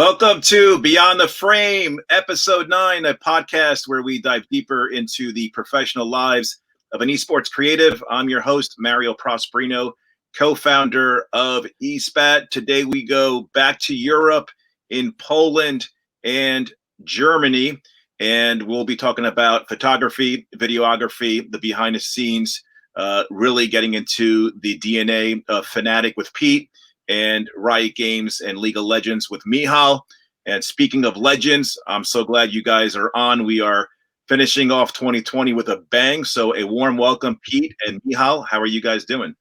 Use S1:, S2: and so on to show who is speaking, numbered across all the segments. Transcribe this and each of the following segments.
S1: Welcome to Beyond the Frame, Episode 9, a podcast where we dive deeper into the professional lives of an esports creative. I'm your host, Mario Prosperino, co-founder of ESPAT. Today we go back to Europe in Poland and Germany, and we'll be talking about photography, videography, the behind the scenes, really getting into the DNA of FNATIC with Pete, and Riot Games and League of Legends with Michal. And speaking of legends, I'm so glad you guys are on. We are finishing off 2020 with a bang. So a warm welcome, Pete and Michal. How are you guys doing?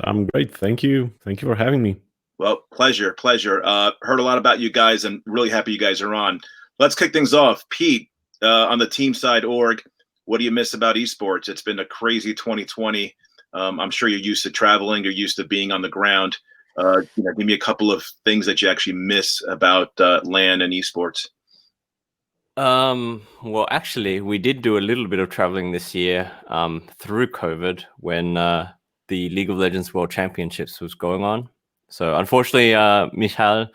S2: I'm great. Thank you. Thank you for having me.
S1: Well, pleasure. Heard a lot about you guys and really happy you guys are on. Let's kick things off. Pete, on the team side org, what do you miss about esports? It's been a crazy 2020. I'm sure you're used to traveling. You're used to being on the ground. Give me a couple of things that you actually miss about LAN and esports.
S3: Well, actually, we did do a little bit of traveling this year through COVID when the League of Legends World Championships was going on. So unfortunately, Michal,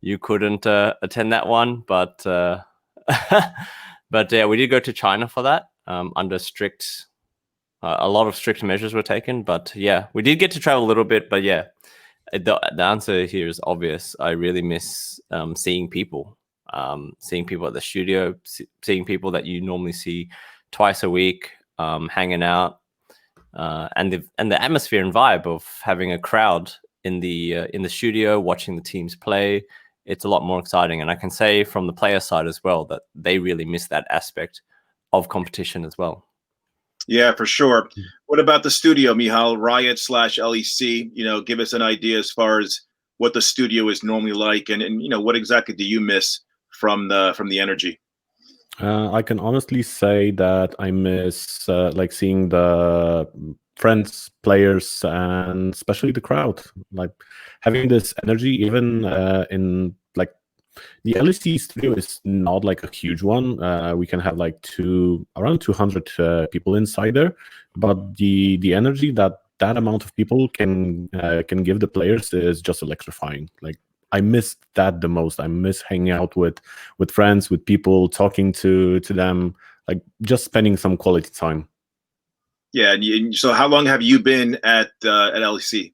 S3: you couldn't attend that one, but yeah, we did go to China for that under a lot of strict measures were taken. But yeah, we did get to travel a little bit. But yeah, the answer here is obvious. I really miss seeing people at the studio, seeing people that you normally see twice a week, hanging out, and the atmosphere and vibe of having a crowd in the studio watching the teams play. It's a lot more exciting, and I can say from the player side as well that they really miss that aspect of competition as well.
S1: Yeah, for sure. What about the studio, Michal? Riot/LEC, give us an idea as far as what the studio is normally like, and what exactly do you miss from the energy?
S2: I can honestly say that I miss like seeing the friends, players, and especially the crowd. Like having this energy, even in like the LEC studio is not like a huge one. We can have like around 200 people inside there, but the energy that amount of people can give the players is just electrifying. Like I miss that the most. I miss hanging out with friends, with people, talking to them, like just spending some quality time.
S1: Yeah. So how long have you been at LEC?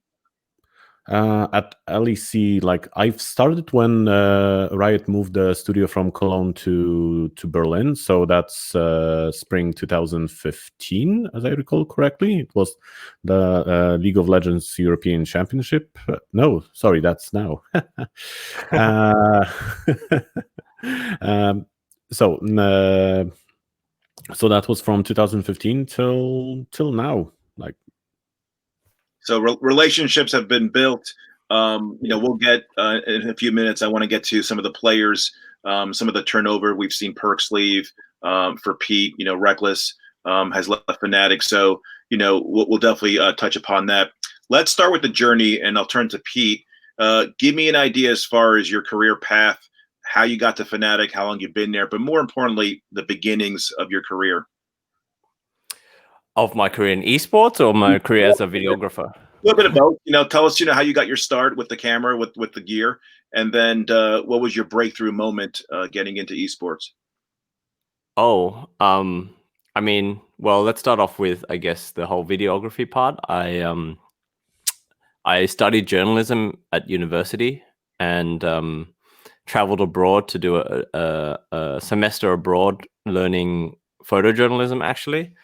S2: At LEC, like I've started when Riot moved the studio from Cologne to Berlin, so that's spring 2015, as I recall correctly. It was the League of Legends European Championship. No, sorry, that's now. So that was from 2015 till now, like.
S1: So relationships have been built. We'll get in a few minutes. I want to get to some of the players, some of the turnover. We've seen Perks leave for Pete. Reckless has left FNATIC. So we'll definitely touch upon that. Let's start with the journey, and I'll turn to Pete. Give me an idea as far as your career path, how you got to FNATIC, how long you've been there, but more importantly, the beginnings of your career.
S3: Of my career in esports or my career as a videographer?
S1: A little bit of both. Tell us, how you got your start with the camera, with the gear, and then what was your breakthrough moment getting into esports?
S3: Oh, I mean, well, let's start off with, I guess, the whole videography part. I studied journalism at university and traveled abroad to do a semester abroad learning photojournalism, actually.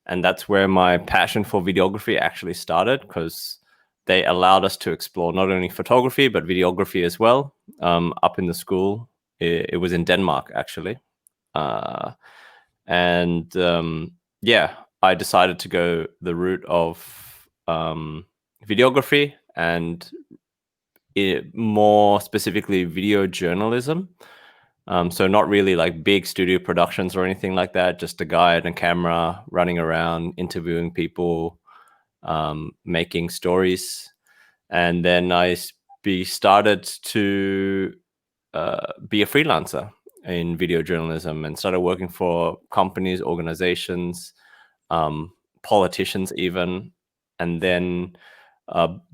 S3: And that's where my passion for videography actually started, because they allowed us to explore not only photography, but videography as well. Up in the school, it was in Denmark, actually. Yeah, I decided to go the route of videography and more specifically video journalism. So not really like big studio productions or anything like that, just a guy and a camera running around, interviewing people, making stories. And then I started to be a freelancer in video journalism and started working for companies, organizations, politicians even. And then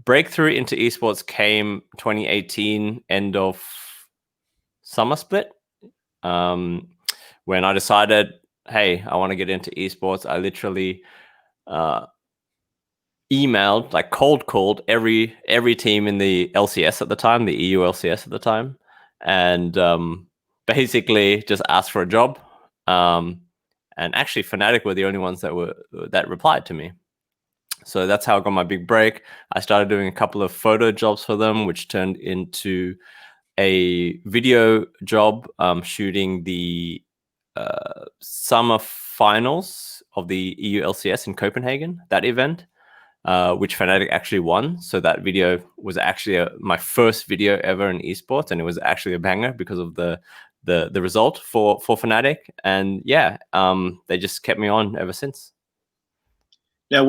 S3: breakthrough into esports came 2018, end of summer split. When I decided, hey, I want to get into esports, I literally emailed, like cold called every team in the LCS at the time, the EU LCS at the time, and basically just asked for a job. And actually, FNATIC were the only ones that replied to me. So that's how I got my big break. I started doing a couple of photo jobs for them, which turned into a video job, shooting the summer finals of the EU LCS in Copenhagen, that event, which FNATIC actually won. So that video was actually my first video ever in esports, and it was actually a banger because of the result for FNATIC. And yeah, they just kept me on ever since.
S1: Now,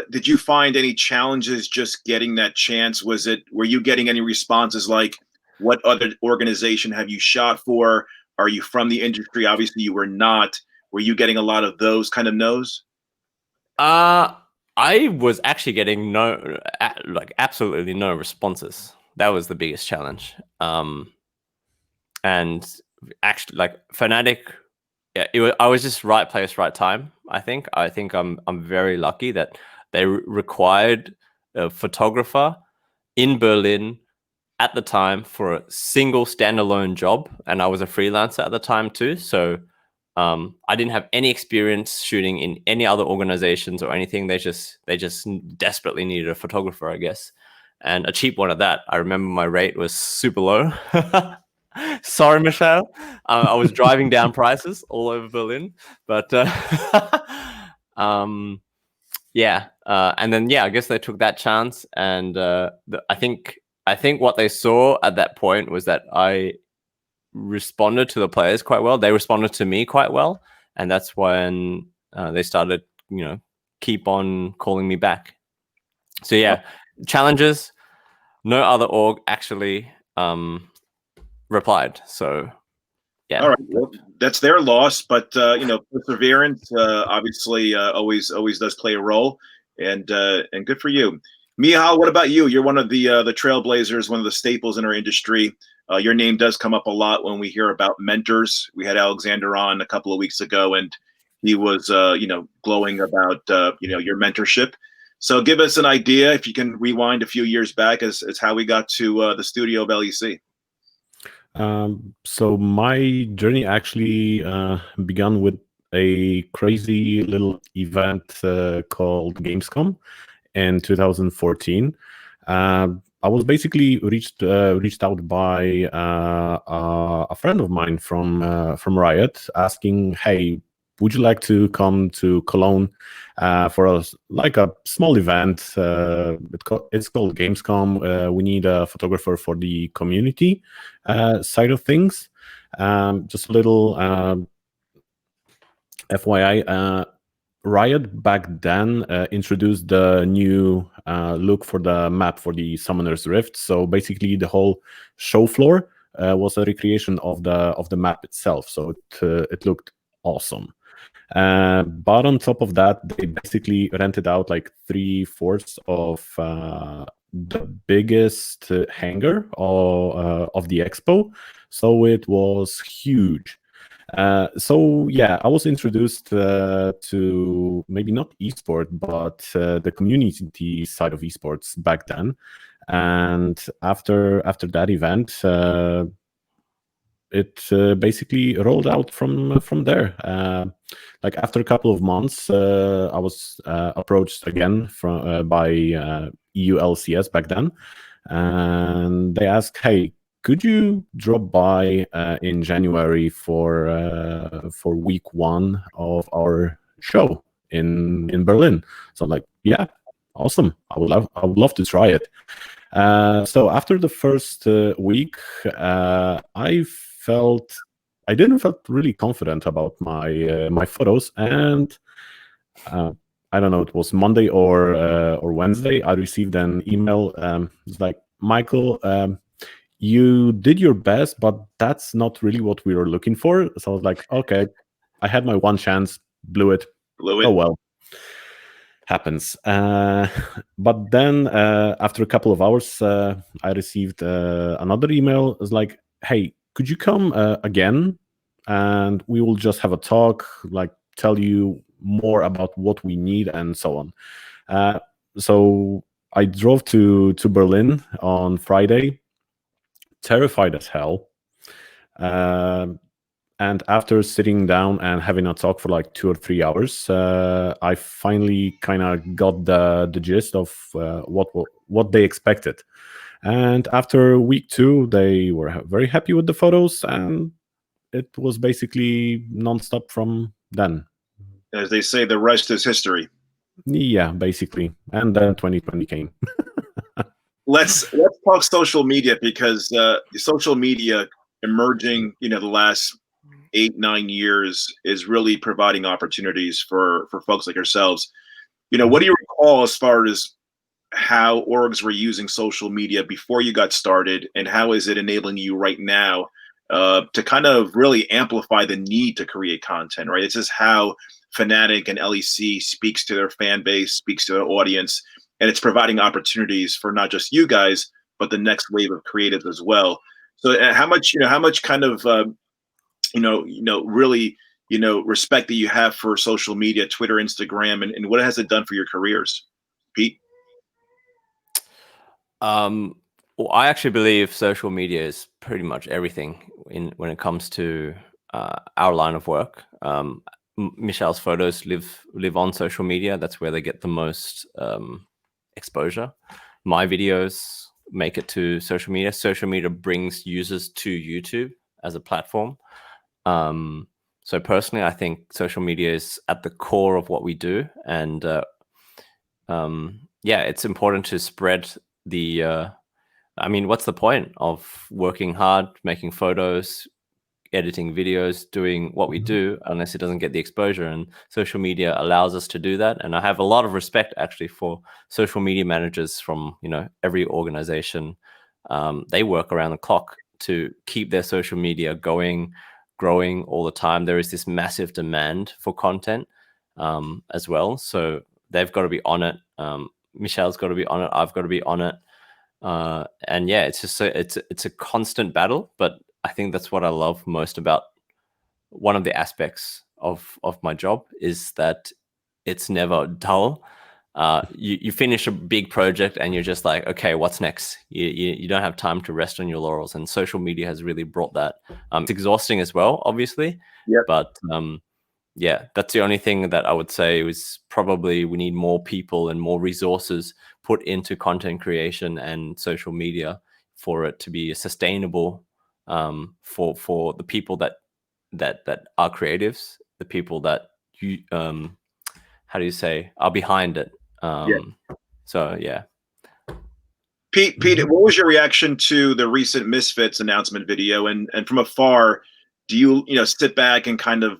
S1: did you find any challenges just getting that chance? Were you getting any responses like, what other organization have you shot for? Are you from the industry? Obviously you were not. Were you getting a lot of those kind of no's?
S3: I was actually getting absolutely no responses. That was the biggest challenge. And actually, like FNATIC, yeah, I was just right place, right time. I think I'm very lucky that they required a photographer in Berlin at the time for a single standalone job, and I was a freelancer at the time too. So I didn't have any experience shooting in any other organizations or anything. They just desperately needed a photographer, I guess, and a cheap one at that. I remember my rate was super low. Sorry, Michelle. I was driving down prices all over Berlin, but yeah. And then I guess they took that chance, and I think what they saw at that point was that I responded to the players quite well. They responded to me quite well, and that's when they started, keep on calling me back. So yeah, challenges. No other org actually replied. So yeah.
S1: All right, well, that's their loss, but perseverance obviously always does play a role, and good for you. Michal, what about you? You're one of the trailblazers, one of the staples in our industry. Your name does come up a lot when we hear about mentors. We had Alexander on a couple of weeks ago, and he was glowing about your mentorship. So give us an idea, if you can rewind a few years back, as how we got to the studio of LEC.
S2: So my journey actually began with a crazy little event called Gamescom in 2014. I was basically reached out by a friend of mine from Riot, asking, "Hey, would you like to come to Cologne for a small event? It's called Gamescom. We need a photographer for the community side of things." Just a little FYI. Riot back then introduced the new look for the map for the Summoner's Rift. So basically, the whole show floor was a recreation of the map itself. So it looked awesome. But on top of that, they basically rented out like 3/4 of the biggest hangar of the expo. So it was huge. So yeah, I was introduced to maybe not esport, but the community side of esports back then. And after that event, it basically rolled out from there. Like after a couple of months, I was approached again by EU LCS back then, and they asked, "Hey, could you drop by in January for week 1 of our show in Berlin?" So I'm like, "Yeah, awesome. I would love to try it." So after the first week, I didn't felt really confident about my photos, and I don't know, it was Monday or Wednesday, I received an email. It's like, "Michael, you did your best, but that's not really what we were looking for." So I was like, "Okay, I had my one chance, blew it. Oh well, happens." But then after a couple of hours, I received another email. It's like, "Hey, could you come again, and we will just have a talk, like tell you more about what we need and so on. So I drove to Berlin on Friday, terrified as hell. And after sitting down and having a talk for like 2 or 3 hours, I finally kind of got the gist of what they expected. And after week 2, they were very happy with the photos, and it was basically nonstop from then.
S1: As they say, the rest is history.
S2: Yeah, basically. And then 2020 came.
S1: Let's talk social media, because social media emerging, the last 8-9 years is really providing opportunities for folks like yourselves. What do you recall as far as how orgs were using social media before you got started, and how is it enabling you right now to kind of really amplify the need to create content, right? It's just how FNATIC and LEC speaks to their fan base, speaks to their audience, and it's providing opportunities for not just you guys, but the next wave of creatives as well. So how much kind of really respect that you have for social media, Twitter, Instagram, and what has it done for your careers, Pete?
S3: Well, I actually believe social media is pretty much everything when it comes to our line of work. Michal's photos live on social media. That's where they get the most exposure. My videos make it to social media. Social media brings users to YouTube as a platform. So personally, I think social media is at the core of what we do, and it's important to spread the. What's the point of working hard, making photos, editing videos, doing what we do, unless it doesn't get the exposure? And social media allows us to do that. And I have a lot of respect actually for social media managers from every organization. They work around the clock to keep their social media going, growing all the time. There is this massive demand for content as well, so they've got to be on it. Michal's got to be on it. I've got to be on it. And yeah, it's just it's a constant battle, but I think that's what I love most about one of the aspects of my job, is that it's never dull. You finish a big project and you're just like, okay, what's next? You don't have time to rest on your laurels, and social media has really brought that. It's exhausting as well, obviously.
S1: Yep.
S3: But that's the only thing that I would say is probably we need more people and more resources put into content creation and social media for it to be sustainable for the people that are creatives, the people that you how do you say are behind it. So yeah.
S1: Pete, what was your reaction to the recent Misfits announcement video? And from afar, do you sit back and kind of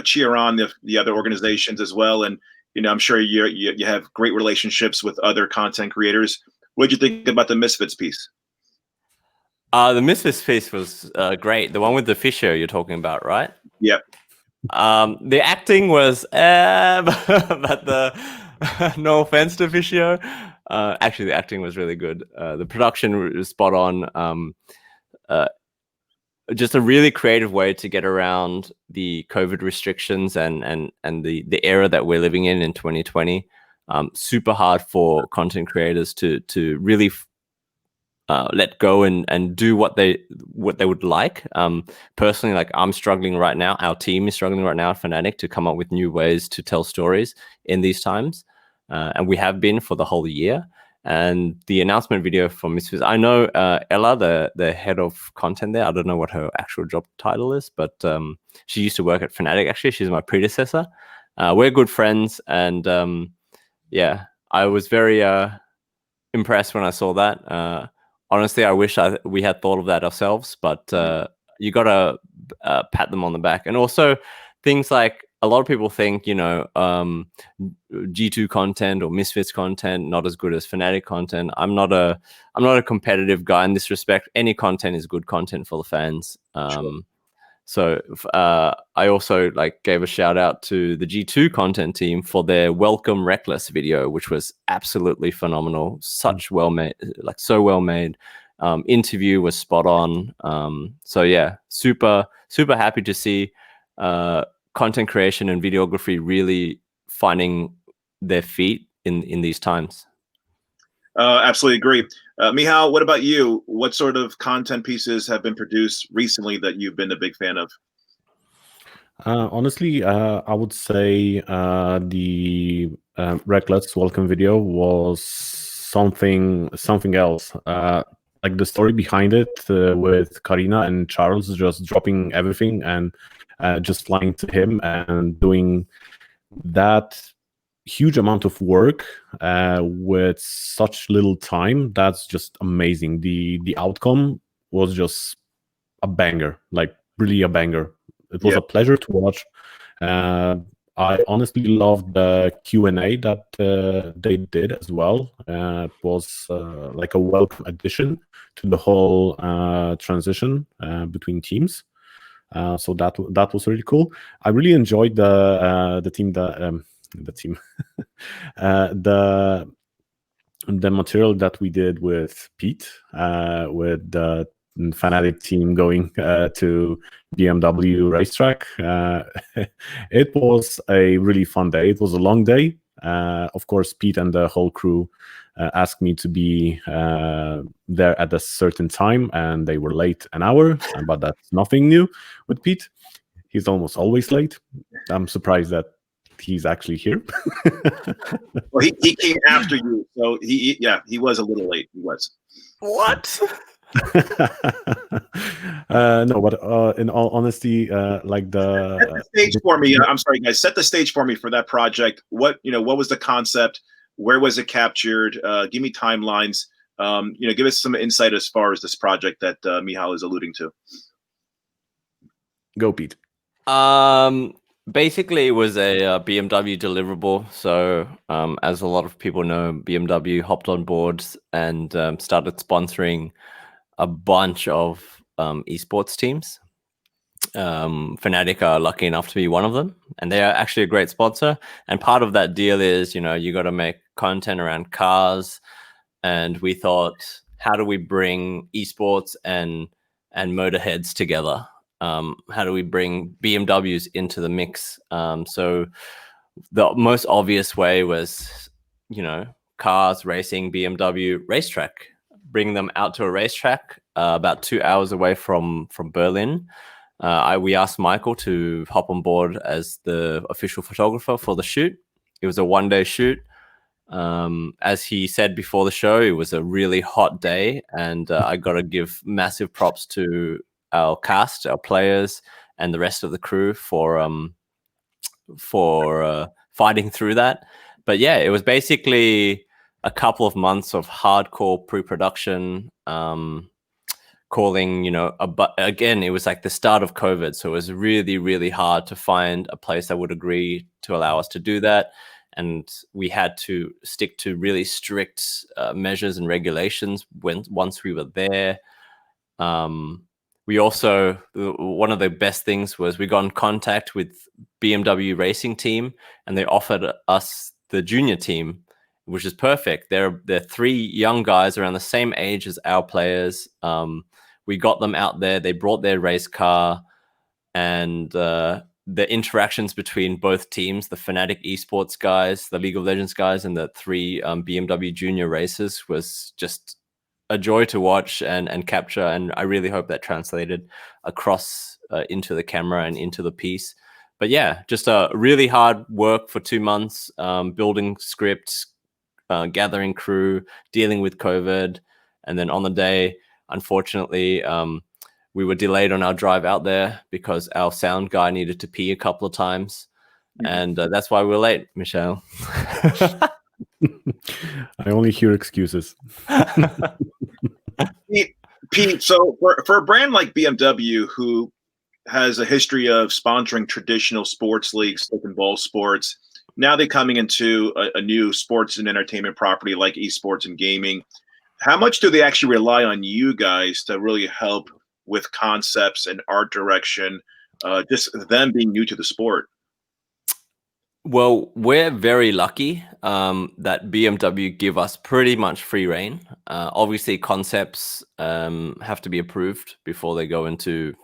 S1: cheer on the other organizations as well? And I'm sure you have great relationships with other content creators. What did you think about the Misfits piece?
S3: The Misfits piece was great. The one with the Fisher you're talking about, right?
S1: Yep.
S3: The acting was, but no offense to Fisher. Actually, the acting was really good. The production was spot on. Just a really creative way to get around the COVID restrictions and the era that we're living in 2020. Super hard for content creators to really let go and do what they would like. Personally, like I'm struggling right now. Our team is struggling right now at FNATIC to come up with new ways to tell stories in these times, and we have been for the whole year. And the announcement video from Misfits, I know Ella, the head of content there. I don't know what her actual job title is, but she used to work at FNATIC. Actually, she's my predecessor. We're good friends, and I was very impressed when I saw that. Honestly, I wish we had thought of that ourselves, but you got to pat them on the back. And also things like, a lot of people think, G2 content or Misfits content not as good as FNATIC content. I'm not a competitive guy in this respect. Any content is good content for the fans.
S1: Sure.
S3: So I also gave a shout out to the G2 content team for their Welcome Reckless video, which was absolutely phenomenal. Such well made, so well made. Interview was spot on. So yeah, super happy to see content creation and videography really finding their feet in these times.
S1: Absolutely agree. Michal, what about you? What sort of content pieces have been produced recently that you've been a big fan of?
S2: Honestly, I would say the Reckless welcome video was something else. Like the story behind it, with Karina and Charles just dropping everything and just flying to him and doing that huge amount of work with such little time. That's just amazing. The outcome was just a banger, like really a banger. It was a pleasure to watch. I honestly loved the Q&A that they did as well. It was like a welcome addition to the whole transition between teams. So that was really cool. I really enjoyed the team the material that we did with Pete, with the FNATIC team going to BMW racetrack. It was a really fun day. It was a long day. Of course, Pete and the whole crew asked me to be there at a certain time, and they were late an hour, but that's nothing new with Pete. He's almost always late. I'm surprised that he's actually here.
S1: Well, he came after you, so he was a little late. He was.
S3: What?
S2: No, but in all honesty, like
S1: set the stage for me. I'm sorry, guys. Set the stage for me for that project. What was the concept? Where was it captured? Give me timelines. Give us some insight as far as this project that Michal is alluding to.
S2: Go, Pete.
S3: Basically, it was a BMW deliverable. So, as a lot of people know, BMW hopped on board and started sponsoring a bunch of esports teams. FNATIC are lucky enough to be one of them, and they are actually a great sponsor. And part of that deal is, you got to make content around cars. And we thought, how do we bring esports and motorheads together? How do we bring BMWs into the mix? So the most obvious way was, cars, racing, BMW, racetrack. Bring them out to a racetrack about 2 hours away from Berlin. We asked Michael to hop on board as the official photographer for the shoot. It was a one-day shoot. As he said before the show, it was a really hot day, and I got to give massive props to our cast, our players, and the rest of the crew for fighting through that. But yeah, it was basically a couple of months of hardcore pre-production, calling, but again, it was like the start of COVID. So it was really, really hard to find a place that would agree to allow us to do that. And we had to stick to really strict measures and regulations once we were there. We also, one of the best things was we got in contact with BMW racing team, and they offered us the junior team, which is perfect. They're 3 young guys around the same age as our players. We got them out there. They brought their race car, and the interactions between both teams, the FNATIC esports guys, the League of Legends guys, and the 3 BMW junior racers, was just a joy to watch and capture. And I really hope that translated across into the camera and into the piece. But yeah, just a really hard work for 2 months, building scripts, gathering crew, dealing with COVID. And then on the day, unfortunately, we were delayed on our drive out there because our sound guy needed to pee a couple of times. And that's why we're late, Michelle.
S2: I only hear excuses.
S1: Pete, so for a brand like BMW, who has a history of sponsoring traditional sports leagues, stick and ball sports, now they're coming into a new sports and entertainment property like esports and gaming. How much do they actually rely on you guys to really help with concepts and art direction, just them being new to the sport?
S3: Well, we're very lucky that BMW give us pretty much free reign. Obviously, concepts have to be approved before they go into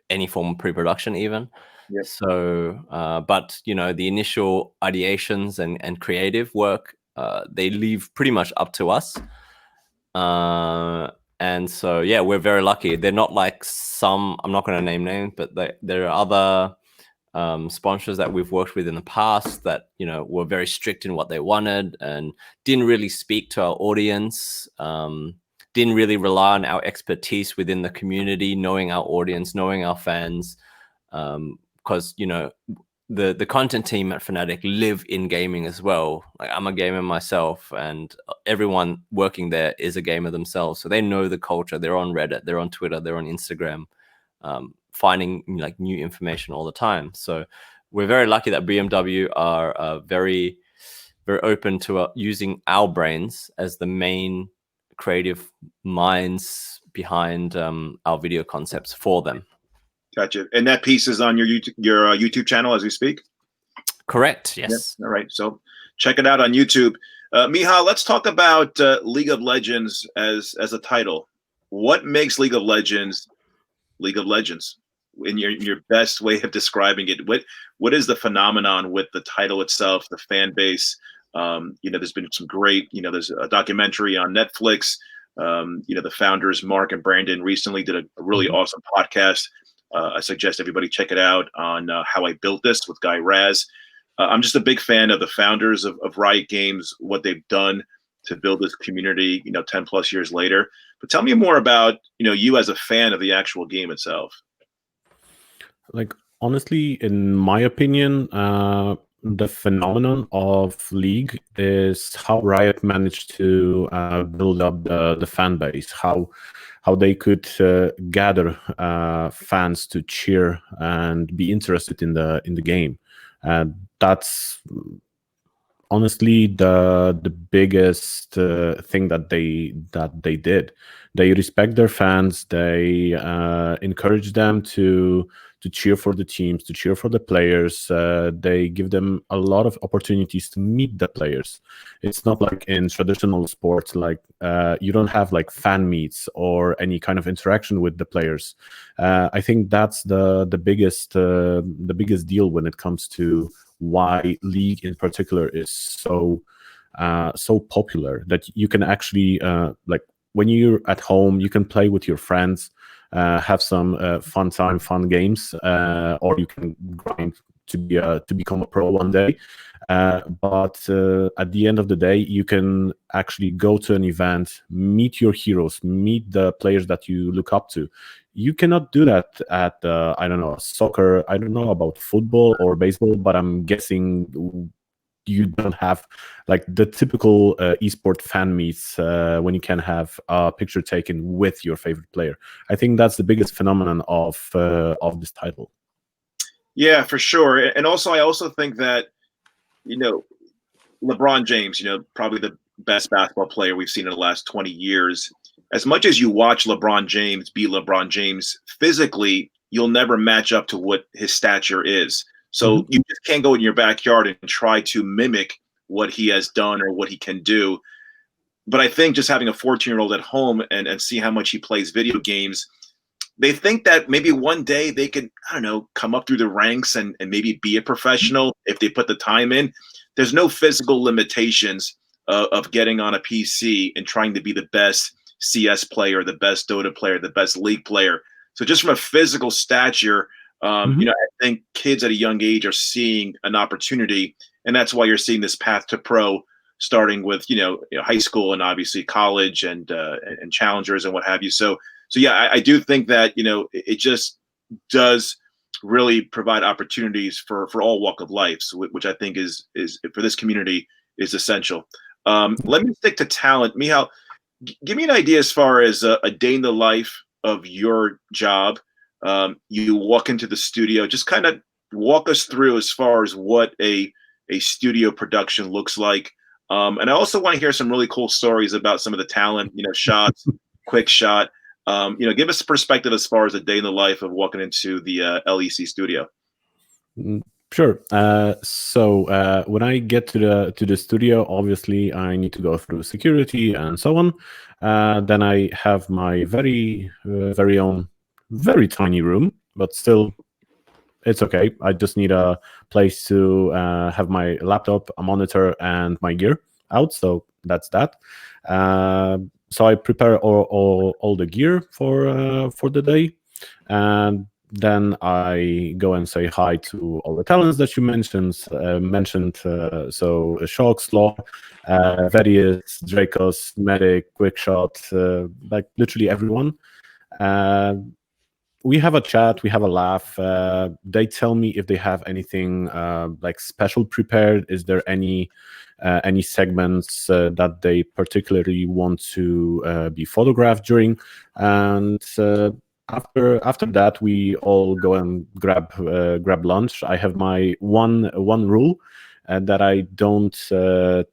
S3: any form of pre-production, even.
S1: Yep.
S3: So, but the initial ideations and creative work, they leave pretty much up to us. And so, yeah, we're very lucky. They're not like some. I'm not going to name names, but there are other sponsors that we've worked with in the past that were very strict in what they wanted and didn't really speak to our audience, didn't really rely on our expertise within the community, knowing our audience, knowing our fans, because the content team at FNATIC live in gaming as well. Like, I'm a gamer myself, and everyone working there is a gamer themselves, so they know the culture. They're on Reddit, they're on Twitter, they're on Instagram, finding like new information all the time. So we're very lucky that BMW are very, very open to using our brains as the main creative minds behind our video concepts for them.
S1: Gotcha. And that piece is on your YouTube channel as we speak?
S3: Correct. Yes.
S1: Yep. All right. So check it out on YouTube. Michal, let's talk about League of Legends as a title. What makes League of Legends League of Legends? In your best way of describing it, what is the phenomenon with the title itself, the fan base? There's been some great, there's a documentary on Netflix. The founders, Mark and Brandon, recently did a really awesome podcast. I suggest everybody check it out on How I Built This with Guy Raz. I'm just a big fan of the founders of Riot Games, what they've done to build this community, 10 plus years later. But tell me more about, you as a fan of the actual game itself.
S2: Like, honestly, in my opinion, the phenomenon of League is how Riot managed to build up the fan base, how they could gather fans to cheer and be interested in the game. That's honestly the biggest thing that they did. They respect their fans. They encourage them to cheer for the teams, to cheer for the players. They give them a lot of opportunities to meet the players. It's not like in traditional sports, like you don't have like fan meets or any kind of interaction with the players. I think that's the biggest deal when it comes to why League in particular is so popular, that you can actually like when you're at home, you can play with your friends, have some fun games, or you can grind to become a pro one day. But at the end of the day, you can actually go to an event, meet your heroes, meet the players that you look up to. You cannot do that at I don't know, soccer. I don't know about football or baseball, but I'm guessing you don't have like the typical esport fan meets when you can have a picture taken with your favorite player. I think that's the biggest phenomenon of this title.
S1: Yeah, for sure. And also, I also think that, LeBron James, probably the best basketball player we've seen in the last 20 years. As much as you watch LeBron James be LeBron James physically, you'll never match up to what his stature is. So you just can't go in your backyard and try to mimic what he has done or what he can do. But I think just having a 14-year-old at home and see how much he plays video games, they think that maybe one day they could, I don't know, come up through the ranks and maybe be a professional if they put the time in. There's no physical limitations of getting on a PC and trying to be the best CS player, the best Dota player, the best League player. So just from a physical stature, I think kids at a young age are seeing an opportunity, and that's why you're seeing this path to pro, starting with high school and obviously college and challengers and what have you. So yeah, I do think that it just does really provide opportunities for all walk of life, which I think is for this community is essential. Let me stick to talent, Michal. Give me an idea as far as a day in the life of your job. You walk into the studio, just kind of walk us through as far as what a studio production looks like. And I also want to hear some really cool stories about some of the talent, shots, quick shot. Give us a perspective as far as a day in the life of walking into the LEC studio.
S2: Sure. So when I get to the studio, obviously I need to go through security and so on. Then I have my very own, very tiny room, but still, it's okay. I just need a place to have my laptop, a monitor, and my gear out. So that's that. So I prepare all the gear for the day, and then I go and say hi to all the talents that you mentioned. So Shock, Slaw, Varius, Dracos, Medic, Quickshot, like literally everyone. Uh, we have a chat, we have a laugh. They tell me if they have anything like special prepared. Is there any segments that they particularly want to be photographed during? And after that, we all go and grab lunch. I have my one rule. That I don't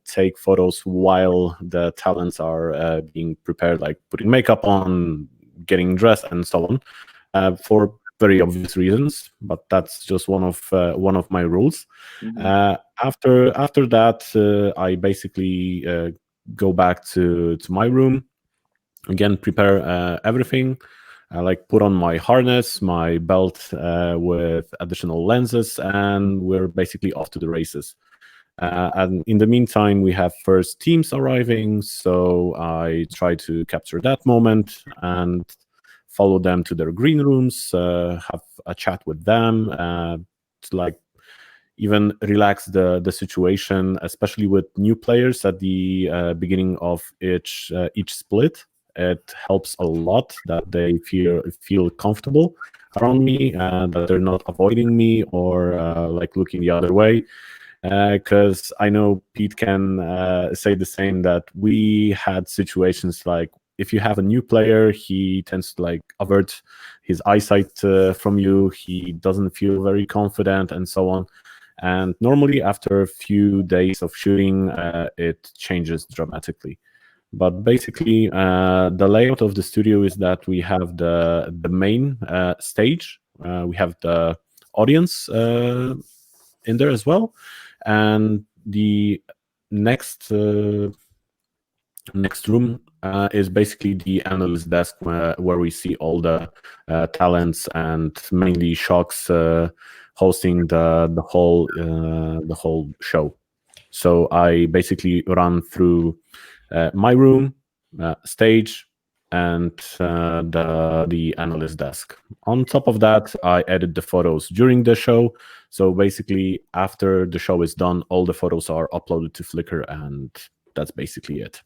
S2: take photos while the talents are being prepared, like putting makeup on, getting dressed, and so on. For very obvious reasons, but that's just one of my rules. After that, I basically go back to my room again, prepare everything. Like put on my harness, my belt with additional lenses, and we're basically off to the races. And in the meantime, we have first teams arriving, so I try to capture that moment and follow them to their green rooms, have a chat with them, to like even relax the situation, especially with new players at the beginning of each split. It helps a lot that they feel comfortable around me, that they're not avoiding me or like looking the other way. Because I know Pete can say the same, that we had situations like if you have a new player, he tends to like avert his eyesight from you. He doesn't feel very confident and so on. And normally after a few days of shooting, it changes dramatically. But basically, the layout of the studio is that we have the main stage. We have the audience in there as well. And the next next room is basically the analyst desk where we see all the talents and mainly Shocks hosting the whole show. So I basically run through my room, stage, and the analyst desk. On top of that, I edit the photos during the show. So basically, after the show is done, all the photos are uploaded to Flickr, and that's basically it.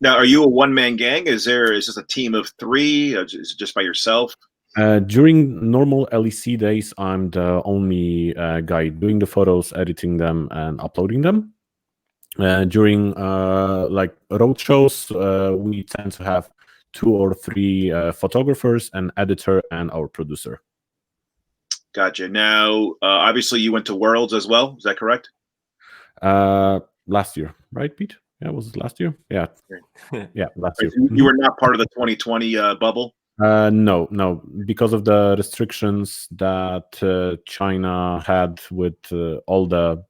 S1: Now, are you a one-man gang? Is this a team of three? Is it just by yourself?
S2: During normal LEC days, I'm the only guy doing the photos, editing them, and uploading them. During like road shows, we tend to have 2 or 3 photographers, an editor, and our producer.
S1: Gotcha. Now, obviously, you went to Worlds as well. Is that correct?
S2: Last year, right, Pete? Yeah, was it last year? Yeah, yeah, last year.
S1: You were not part of the 2020 bubble?
S2: No, because of the restrictions that China had with all the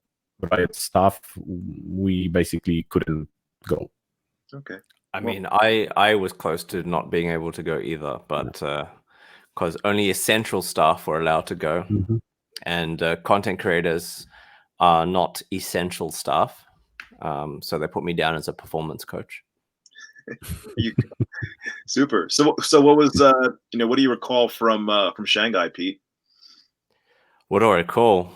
S2: Riot stuff, we basically couldn't go.
S1: Okay.
S3: I mean, I was close to not being able to go either, but because only essential staff were allowed to go, and content creators are not essential staff, so they put me down as a performance coach.
S1: Super. So what was what do you recall from Shanghai, Pete?
S3: What do I recall?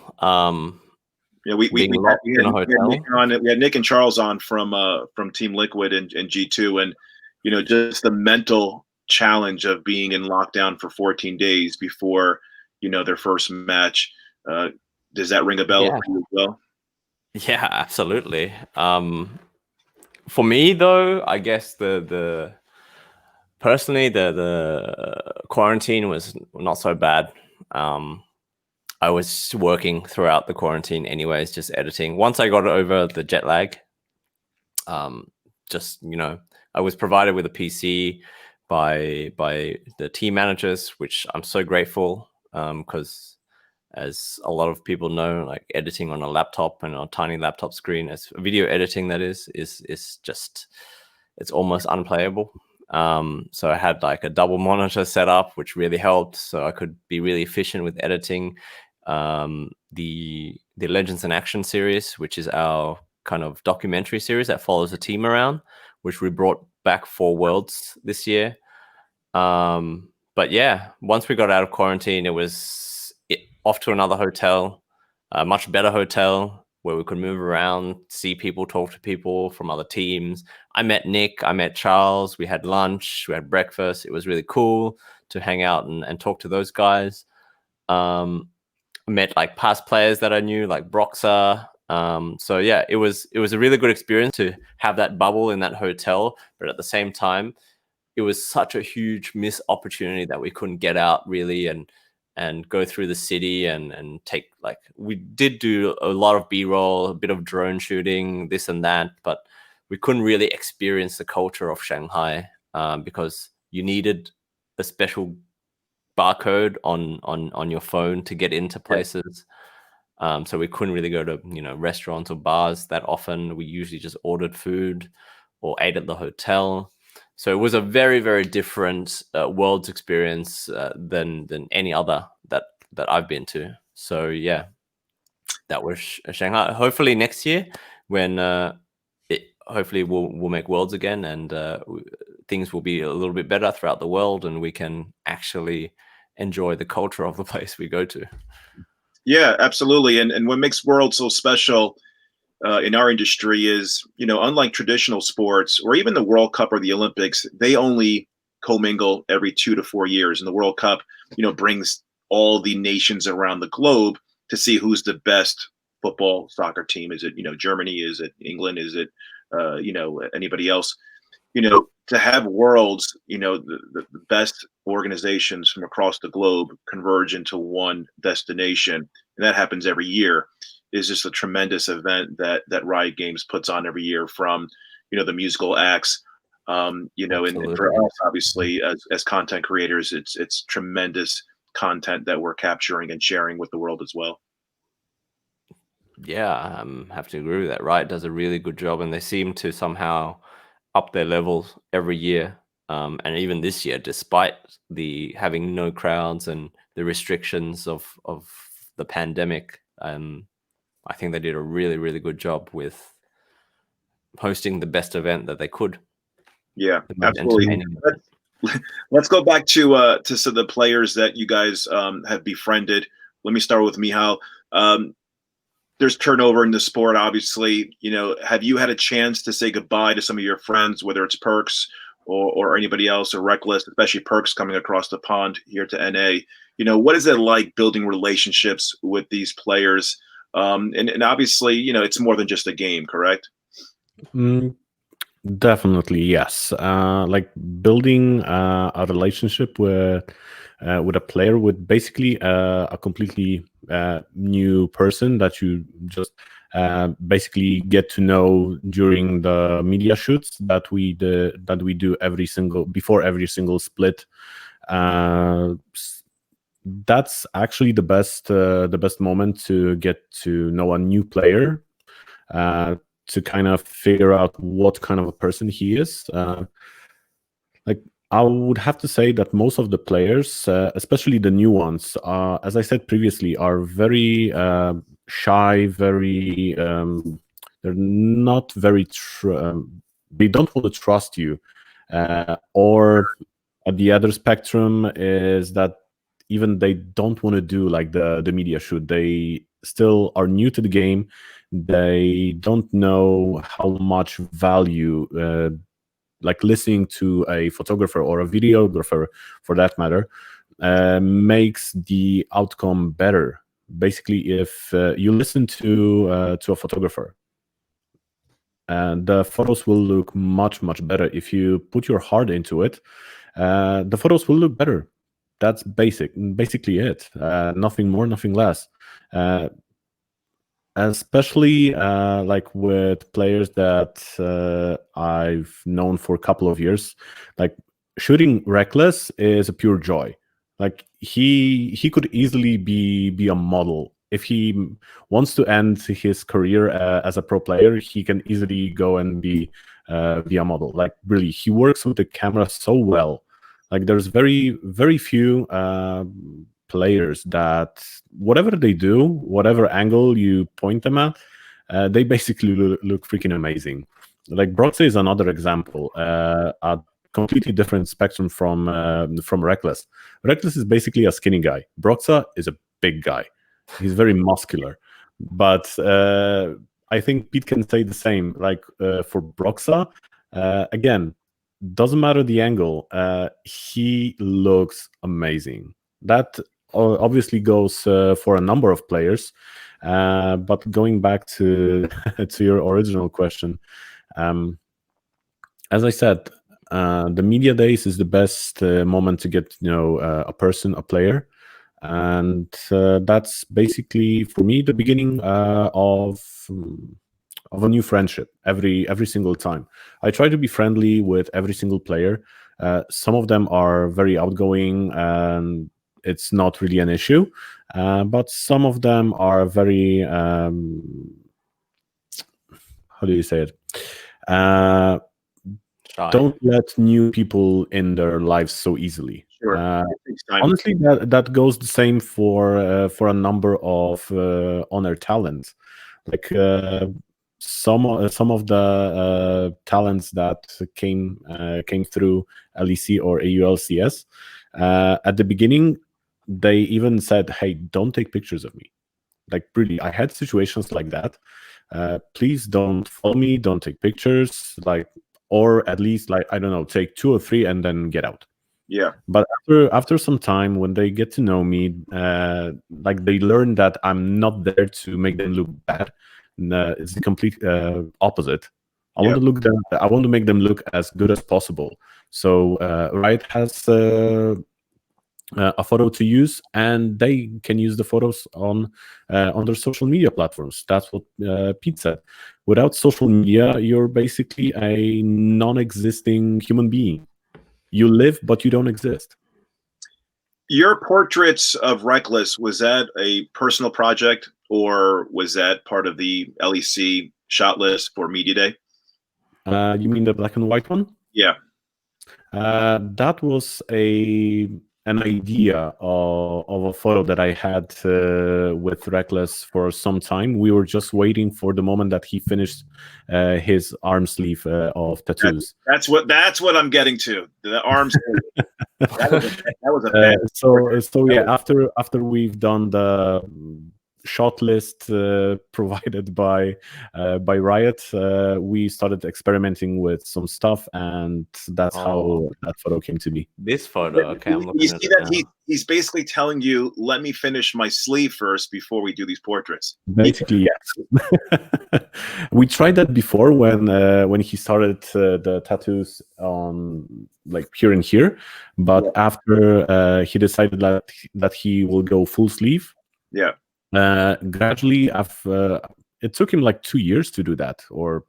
S1: We had Nick and Charles on from Team Liquid and G2, and just the mental challenge of being in lockdown for 14 days before their first match. Does that ring a bell for you as well?
S3: Yeah, absolutely. For me though, I guess the personally the quarantine was not so bad. I was working throughout the quarantine anyways, just editing. Once I got over the jet lag, just, I was provided with a PC by the team managers, which I'm so grateful, because as a lot of people know, like editing on a laptop and on a tiny laptop screen, as video editing that is just, it's almost unplayable. So I had like a double monitor set up, which really helped, so I could be really efficient with editing. The Legends in Action series, which is our kind of documentary series that follows a team around, which we brought back for Worlds this year. But yeah, once we got out of quarantine, it was off to another hotel, a much better hotel where we could move around, see people, talk to people from other teams. I met Nick, I met Charles, we had lunch, we had breakfast. It was really cool to hang out and talk to those guys. Met like past players that I knew, like Broxer. So yeah, it was a really good experience to have that bubble in that hotel, but at the same time, it was such a huge missed opportunity that we couldn't get out really and go through the city and take, like, we did do a lot of B-roll, a bit of drone shooting, this and that, but we couldn't really experience the culture of Shanghai because you needed a special barcode on your phone to get into places. So we couldn't really go to, you know, restaurants or bars that often. We usually just ordered food or ate at the hotel. So it was a very, very different Worlds experience than any other that I've been to. So yeah, that was Shanghai. Hopefully next year, when hopefully we'll make Worlds again, and things will be a little bit better throughout the world, and we can actually enjoy the culture of the place we go to.
S1: Yeah, absolutely. And what makes Worlds so special in our industry is, you know, unlike traditional sports or even the World Cup or the Olympics, they only commingle every 2 to 4 years. And the World Cup, you know, brings all the nations around the globe to see who's the best football, soccer team. Is it, you know, Germany? Is it England? Is it, you know, anybody else? You know, to have Worlds, you know, the best organizations from across the globe converge into one destination, and that happens every year, is just a tremendous event that Riot Games puts on every year. From, you know, the musical acts, you know, and for us, obviously, as content creators, it's tremendous content that we're capturing and sharing with the world as well.
S3: Yeah, I have to agree with that. Riot does a really good job, and they seem to somehow up their levels every year. And even this year, despite the having no crowds and the restrictions of the pandemic, I think they did a really, really good job with hosting the best event that they could.
S1: Yeah, absolutely. Let's go back to some of the players that you guys have befriended. Let me start with Michal. There's turnover in the sport, obviously. You know, have you had a chance to say goodbye to some of your friends, whether it's Perks or anybody else, or Reckless, especially Perks coming across the pond here to NA? You know, what is it like building relationships with these players? And obviously, you know, it's more than just a game, correct?
S2: Definitely, yes. Like building a relationship with a player, with basically a completely new person that you just basically get to know during the media shoots that we do before every single split. That's actually the best moment to get to know a new player, to kind of figure out what kind of a person he is. Like, I would have to say that most of the players, especially the new ones, as I said previously, are very shy, very they're not very they don't want to trust you. Or at the other spectrum is that even they don't want to do like the media shoot. They still are new to the game. They don't know how much value like listening to a photographer or a videographer, for that matter, makes the outcome better. Basically, if you listen to a photographer, and the photos will look much better. If you put your heart into it, the photos will look better. That's basically it. Nothing more, nothing less. Especially like with players that I've known for a couple of years. Like, shooting Reckless is a pure joy. Like, he could easily be a model. If he wants to end his career as a pro player, he can easily go and be a model. Like, really, he works with the camera so well. Like, there's very few players that whatever they do, whatever angle you point them at, they basically look freaking amazing. Like, Broxy is another example, a completely different spectrum from Reckless. Reckless is basically a skinny guy. Broxa is a big guy. He's very muscular. But I think Pete can say the same. Like, for Broxa, again, doesn't matter the angle. He looks amazing. That obviously goes for a number of players. But going back to to your original question, as I said, the media days is the best moment to get to know a person, a player, and that's basically for me the beginning of a new friendship every single time. I try to be friendly with every single player. Some of them are very outgoing and it's not really an issue, but some of them are very how do you say it? Don't let new people in their lives so easily.
S1: Sure.
S2: Honestly, that goes the same for a number of honor talents. Like some of the talents that came through LEC or AULCS at the beginning, they even said, "Hey, don't take pictures of me." Like, really, I had situations like that. Please don't follow me, don't take pictures, like, or at least, like, I don't know, take 2 or 3 and then get out.
S1: Yeah.
S2: But after some time, when they get to know me, like, they learn that I'm not there to make them look bad. It's the complete opposite. I want to make them look as good as possible. So Riot has a photo to use, and they can use the photos on their social media platforms. That's what Pete said. Without social media, you're basically a non-existing human being. You live, but you don't exist.
S1: Your portraits of Reckless, was that a personal project, or was that part of the LEC shot list for Media Day?
S2: You mean the black and white one?
S1: Yeah.
S2: That was an idea of a photo that I had with Reckless for some time. We were just waiting for the moment that he finished his arm sleeve of tattoos.
S1: That's what I'm getting to. The arm sleeve. that was a bad
S2: so yeah. After we've done the shot list provided by Riot, we started experimenting with some stuff, and that's how that photo came to be.
S3: This photo, okay, I'm looking at it now.
S1: He's basically telling you, let me finish my sleeve first before we do these portraits.
S2: Basically, yes. We tried that before when he started the tattoos on, like, here and here, but after he decided that he will go full sleeve.
S1: Yeah.
S2: Gradually, it took him like 2 years to do that, or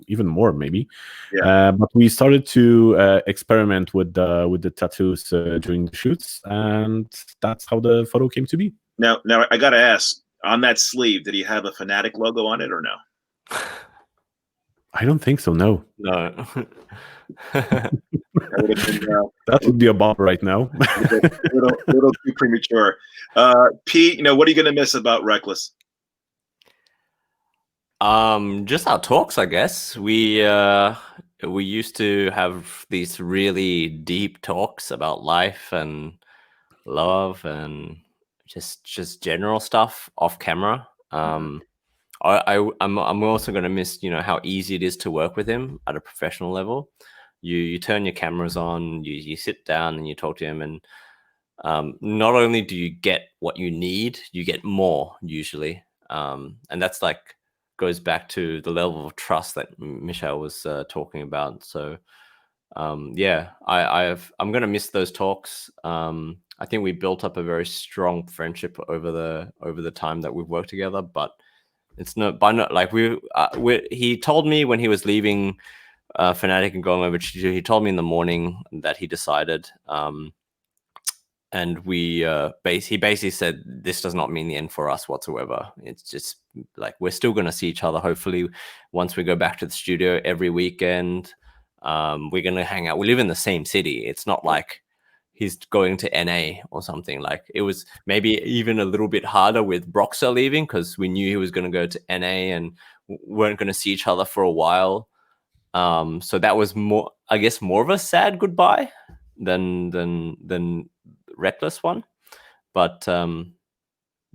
S2: even more, maybe.
S1: Yeah.
S2: But we started to experiment with the tattoos during the shoots, and that's how the photo came to be.
S1: Now I gotta ask, on that sleeve, did he have a FNATIC logo on it or no?
S2: I don't think so. No.
S3: No.
S2: That would be a bomb right now.
S1: little too premature. Pete, what are you going to miss about Reckless?
S3: Just our talks, I guess. We used to have these really deep talks about life and love and just general stuff off camera. I'm also going to miss, how easy it is to work with him at a professional level. You turn your cameras on, you sit down and you talk to him, and not only do you get what you need, you get more usually, and that's goes back to the level of trust that Michal was talking about. So yeah, I'm going to miss those talks. I think we built up a very strong friendship over the time that we've worked together, but it's he told me when he was leaving FNATIC and going over to, he told me in the morning that he decided and he basically said this does not mean the end for us whatsoever. It's just like we're still going to see each other. Hopefully, once we go back to the studio every weekend, we're going to hang out. We live in the same city. It's not like he's going to NA or something. Like it was maybe even a little bit harder with Broxer leaving because we knew he was going to go to NA and weren't going to see each other for a while. So that was more, I guess, more of a sad goodbye than Reckless one. But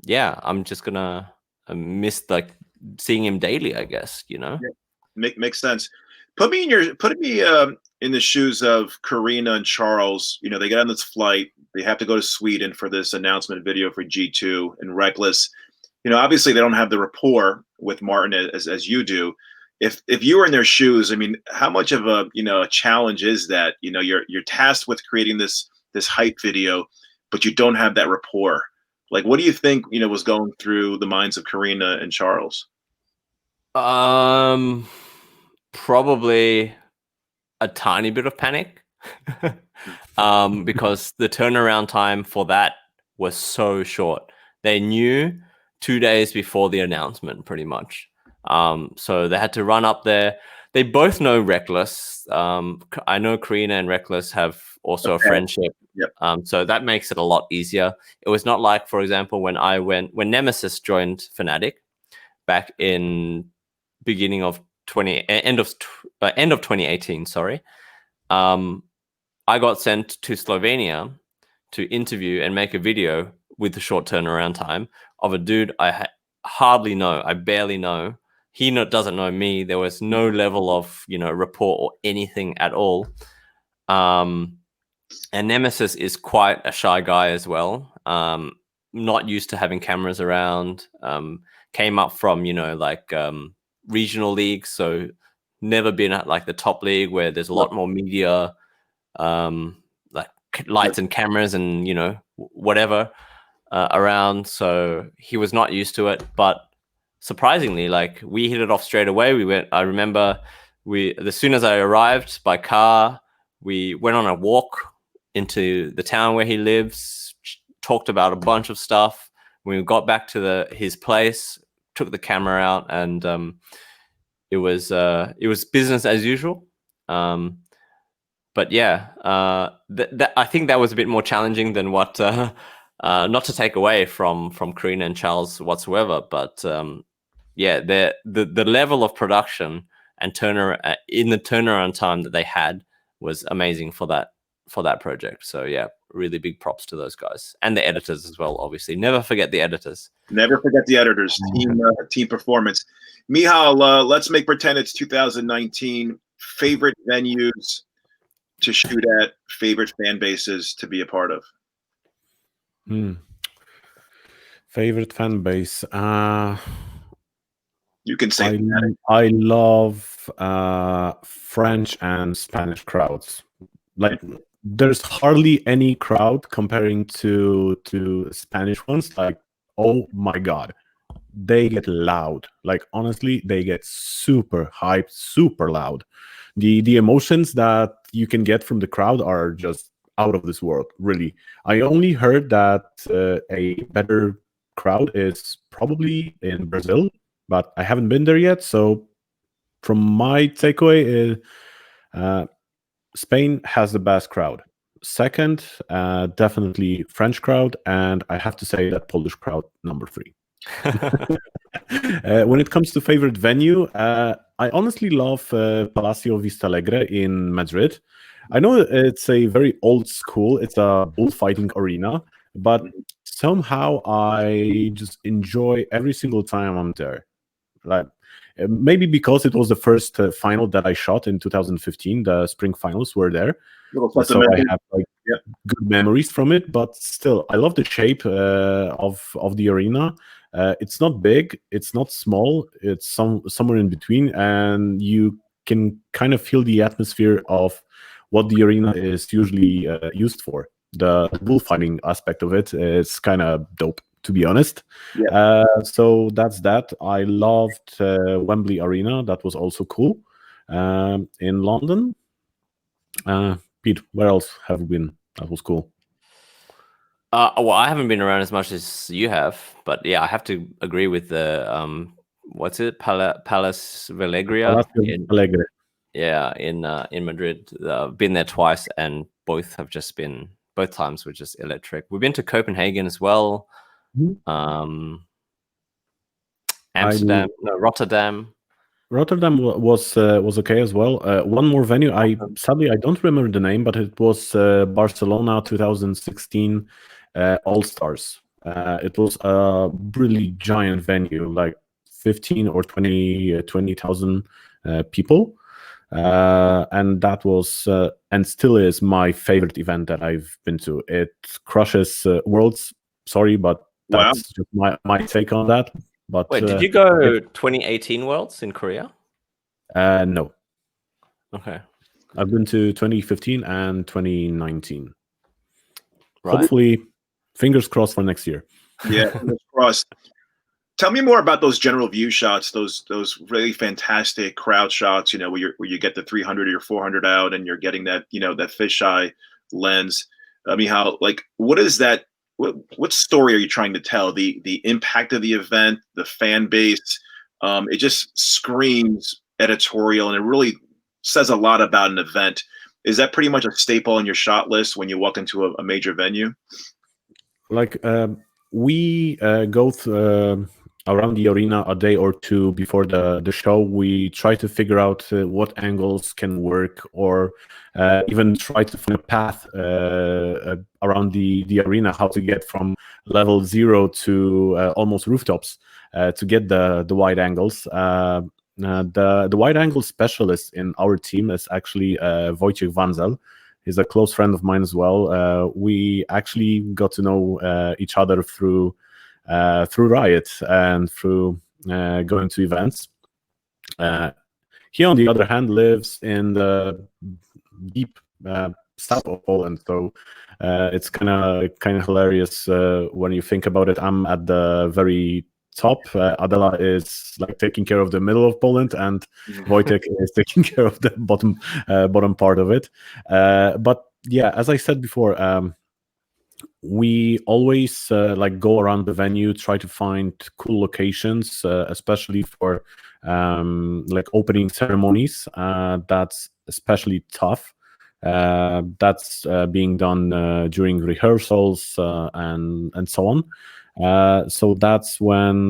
S3: yeah, I'm just gonna miss like seeing him daily, I guess, you know.
S1: Yeah. Makes sense. Put me in the shoes of Karina and Charles. You know, they get on this flight, they have to go to Sweden for this announcement video for G2 and Reckless. You know, obviously they don't have the rapport with Martin as you do. If you were in their shoes, I mean, how much of a challenge is that? You know, you're tasked with creating this hype video, but you don't have that rapport. Like, what do you think was going through the minds of Karina and Charles?
S3: Probably a tiny bit of panic, because the turnaround time for that was so short. They knew 2 days before the announcement, pretty much. So they had to run up there. They both know Reckless. I know Karina and Reckless have also a friendship.
S1: Yep.
S3: So that makes it a lot easier. It was not like, for example, when Nemesis joined FNATIC back in end of 2018. Sorry, I got sent to Slovenia to interview and make a video with the short turnaround time of a dude I hardly know. I barely know. He doesn't know me. There was no level of rapport or anything at all. And Nemesis is quite a shy guy as well. Not used to having cameras around. Came up from regional leagues, so never been at like the top league where there's a lot more media, like lights and cameras and whatever around. So he was not used to it, but surprisingly, like we hit it off straight away. I remember as soon as I arrived by car, we went on a walk into the town where he lives, talked about a bunch of stuff. When we got back to his place, took the camera out, and it was business as usual. But yeah, I think that was a bit more challenging than what. Not to take away from Karina and Charles whatsoever, but yeah, the level of production and turnaround time that they had was amazing for that project. So yeah, really big props to those guys and the editors as well. Obviously, never forget the editors.
S1: Never forget the editors. Team performance. Michal, let's make pretend it's 2019. Favorite venues to shoot at, favorite fan bases to be a part of.
S2: Favorite fan base.
S1: You can say
S2: I love French and Spanish crowds. Like, there's hardly any crowd comparing to Spanish ones. Like, oh my god, they get loud. Like, honestly, they get super hyped, super loud. The emotions that you can get from the crowd are just out of this world, really. I only heard that a better crowd is probably in Brazil, but I haven't been there yet. So from my takeaway, Spain has the best crowd. Second, definitely French crowd, and I have to say that Polish crowd, number 3. When it comes to favorite venue, I honestly love Palacio Vistalegre in Madrid. I know it's a very old school, it's a bullfighting arena, but somehow I just enjoy every single time I'm there. Like, maybe because it was the first final that I shot in 2015, the spring finals were there. So I have good memories from it, but still, I love the shape of the arena. It's not big, it's not small, it's somewhere in between, and you can kind of feel the atmosphere of what the arena is usually used for. The bullfighting aspect of it is kind of dope, to be honest. So that's that. I loved Wembley Arena. That was also cool. In London, Pete, where else have we been? That was cool.
S3: Well, I haven't been around as much as you have, but yeah, I have to agree with the what's it, Palace Velegria
S2: Palacio
S3: in
S2: Alegre.
S3: in Madrid. Been there twice, and both times were just electric. We've been to Copenhagen as well,
S2: Mhm.
S3: Amsterdam, no, Rotterdam.
S2: Rotterdam was okay as well. One more venue. Sadly I don't remember the name, but it was Barcelona 2016 All Stars. It was a really giant venue, like 15 or 20,000 people, and that was and still is my favorite event that I've been to. It crushes Worlds. Sorry, but
S1: Wow.
S2: that's just my take on that. But
S3: Wait, did you go 2018 Worlds in Korea?
S2: no.
S3: Okay.
S2: I've been to 2015 and 2019.
S3: Right.
S2: Hopefully, fingers crossed for next year.
S1: Yeah, fingers crossed. Tell me more about those general view shots, those really fantastic crowd shots. Where you get the 300 or 400 out, and you're getting that that fisheye lens. I mean, what is that? What story are you trying to tell? The impact of the event, the fan base. It just screams editorial, and it really says a lot about an event. Is that pretty much a staple on your shot list when you walk into a major venue?
S2: Like we go around the arena a day or two before the show. We try to figure out what angles can work, or even try to find a path around the arena, how to get from level 0 to almost rooftops to get the wide angles. The wide angle specialist in our team is actually Wojciech Wanzel. He's a close friend of mine as well. We actually got to know each other through Riot and through going to events. He, on the other hand, lives in the deep south of Poland, so it's kind of hilarious when you think about it. I'm at the very top. Adela is like taking care of the middle of Poland, and Wojtek is taking care of the bottom part of it. But yeah, as I said before, we always like go around the venue, try to find cool locations, especially for like opening ceremonies. That's especially tough. That's being done during rehearsals and so on. So that's when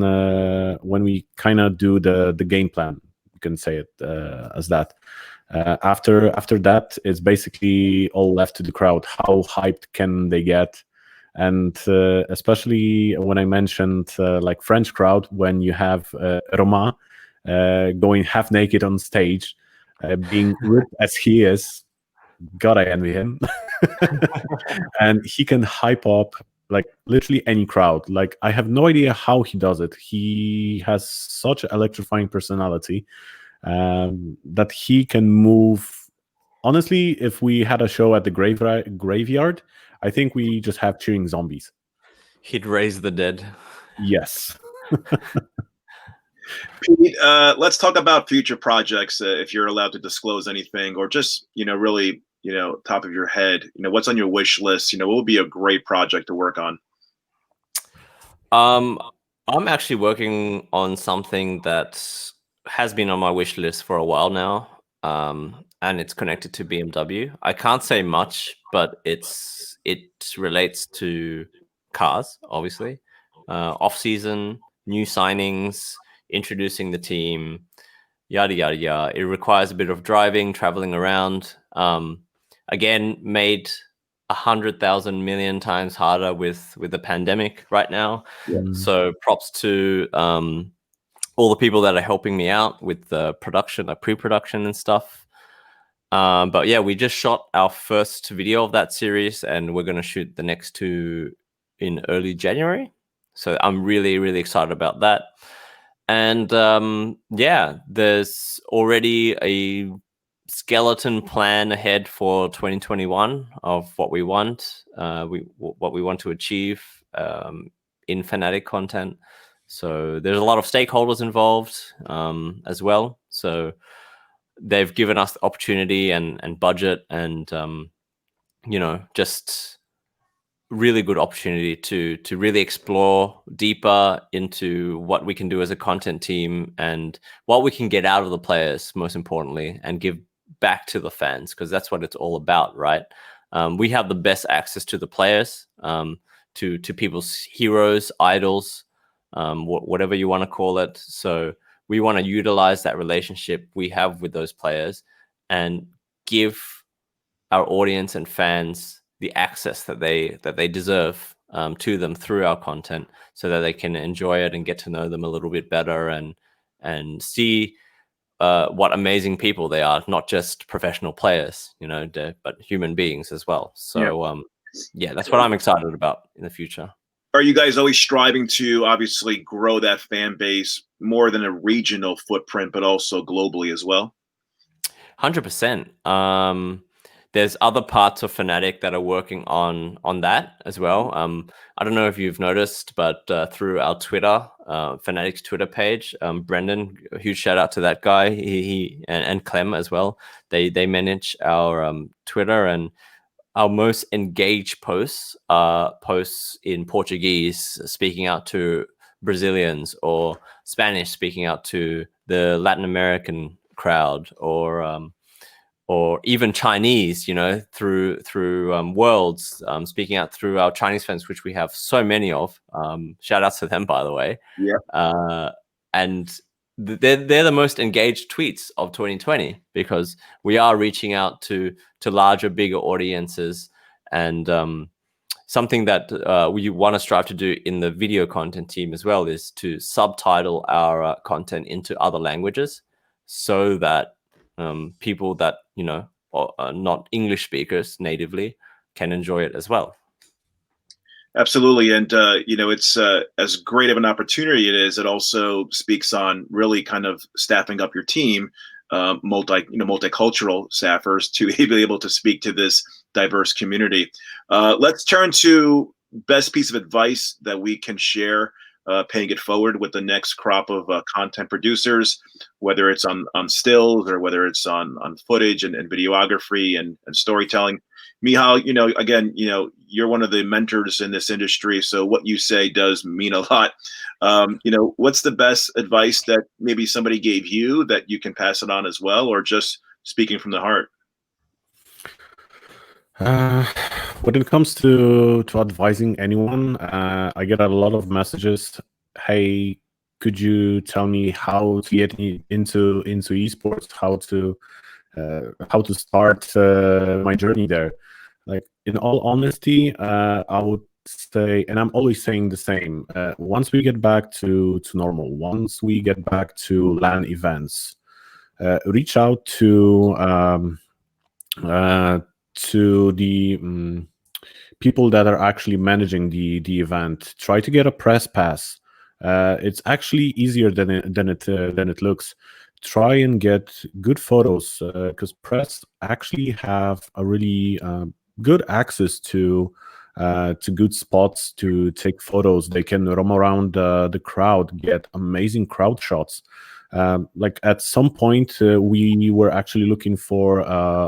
S2: we kind of do the game plan. You can say it as that. After that, it's basically all left to the crowd. How hyped can they get? And especially when I mentioned like French crowd, when you have Romain going half naked on stage, being ripped as he is, God, I envy him. And he can hype up like literally any crowd. Like, I have no idea how he does it. He has such electrifying personality that he can move. Honestly, if we had a show at the graveyard, I think we just have cheering zombies.
S3: He'd raise the dead.
S2: Yes.
S1: Pete, let's talk about future projects, if you're allowed to disclose anything, or just really top of your head. What's on your wish list? What would be a great project to work on?
S3: I'm actually working on something that has been on my wish list for a while now, and it's connected to BMW. I can't say much, but it relates to cars, obviously. Off season, new signings, introducing the team, yada yada yada. It requires a bit of driving, traveling around. Again, made 100,000 million times harder with the pandemic right now.
S2: Yeah.
S3: So props to all the people that are helping me out with the production, like pre-production and stuff. But yeah, we just shot our first video of that series, and we're going to shoot the next 2 in early January. So I'm really, really excited about that. And yeah, there's already a skeleton plan ahead for 2021 of what we want, what we want to achieve in FNATIC content. So there's a lot of stakeholders involved as well. So they've given us the opportunity and budget and just really good opportunity to really explore deeper into what we can do as a content team and what we can get out of the players, most importantly, and give back to the fans, because that's what it's all about, right? We have the best access to the players, to people's heroes, idols, whatever you want to call it. So we want to utilize that relationship we have with those players and give our audience and fans the access that they deserve to them through our content, so that they can enjoy it and get to know them a little bit better and see what amazing people they are, not just professional players, but human beings as well. So yeah, that's what I'm excited about in the future.
S1: Are you guys always striving to obviously grow that fan base more than a regional footprint, but also globally as well?
S3: 100%. There's other parts of FNATIC that are working on that as well. I don't know if you've noticed, but through our Twitter, FNATIC's Twitter page, Brendan, a huge shout out to that guy, he and Clem as well. They manage our Twitter, and our most engaged posts are posts in Portuguese, speaking out to Brazilians, or Spanish, speaking out to the Latin American crowd, or even Chinese, through Worlds, speaking out through our Chinese fans, which we have so many of. Shout out to them, by the way.
S1: Yeah.
S3: And they're the most engaged tweets of 2020, because we are reaching out to larger, bigger audiences. And something that we want to strive to do in the video content team as well is to subtitle our content into other languages, so that people that are not English speakers natively can enjoy it as well.
S1: Absolutely. And it's as great of an opportunity it is, it also speaks on really kind of staffing up your team, multicultural staffers, to be able to speak to this diverse community. Let's turn to best piece of advice that we can share, paying it forward with the next crop of content producers, whether it's on stills or whether it's on footage and videography and storytelling. Michal, again, you're one of the mentors in this industry, so what you say does mean a lot. What's the best advice that maybe somebody gave you that you can pass it on as well, or just speaking from the heart?
S2: When it comes to advising anyone, I get a lot of messages. Hey, could you tell me how to get into esports? How to start my journey there? Like, in all honesty, I would say, and I'm always saying the same. Once we get back to normal, once we get back to LAN events, reach out to the people that are actually managing the event. Try to get a press pass. It's actually easier than it looks. Try and get good photos, because press actually have a really good access to good spots to take photos. They can roam around the crowd, get amazing crowd shots. Like, at some point, we were actually looking for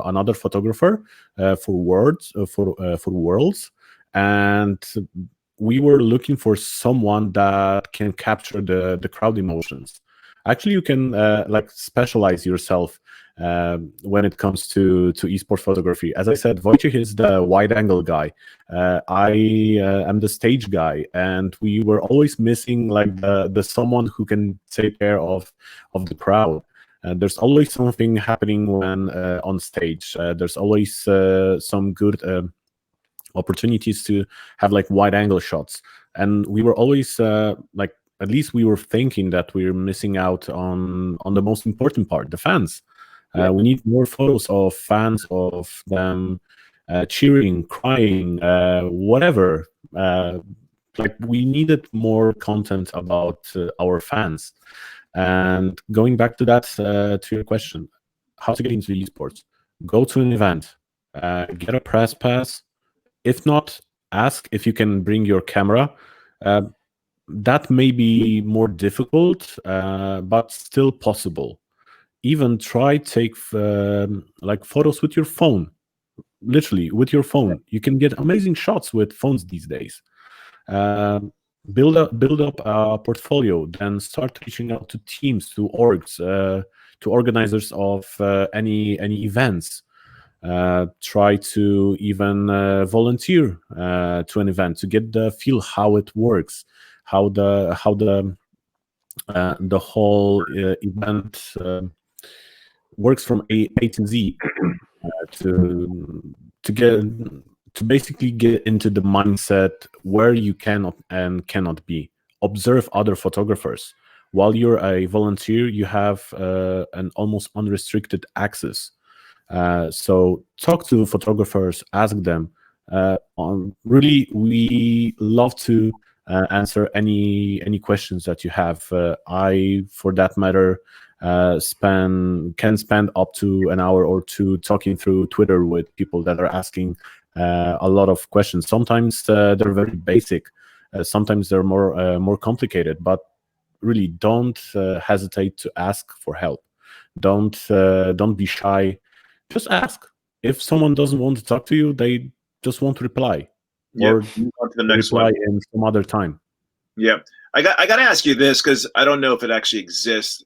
S2: another photographer for Worlds, and we were looking for someone that can capture the crowd emotions. Actually, you can specialize yourself when it comes to esports photography. As I said, Wojciech is the wide angle guy. I am the stage guy, and we were always missing the someone who can take care of the crowd. There's always something happening when on stage. There's always some good opportunities to have wide angle shots, and we were always at least we were thinking that we were missing out on the most important part, the fans. We need more photos of fans, of them cheering, crying, whatever. We needed more content about our fans. And going back to that, to your question, how to get into esports? Go to an event, get a press pass. If not, ask if you can bring your camera. That may be more difficult, but still possible. Even try take photos with your phone. literally with your phone. You can get amazing shots with phones these days. Um, build up a portfolio, then start reaching out to teams, to orgs, to organizers of any events. Try to even volunteer to an event to get the feel how it works, how the whole event works from A to Z, to get to basically get into the mindset where you cannot and cannot be. Observe other photographers. While you're a volunteer, you have an almost unrestricted access. So talk to photographers, ask them. Really, we love to answer any questions that you have. I, for that matter, can spend up to an hour or two talking through Twitter with people that are asking a lot of questions. Sometimes they're very basic. Sometimes they're more complicated. But really, don't hesitate to ask for help. Don't be shy. Just ask. If someone doesn't want to talk to you, they just won't reply, or
S1: Move on to the next
S2: reply
S1: one.
S2: in some other time.
S1: Yeah, I got to ask you this because I don't know if it actually exists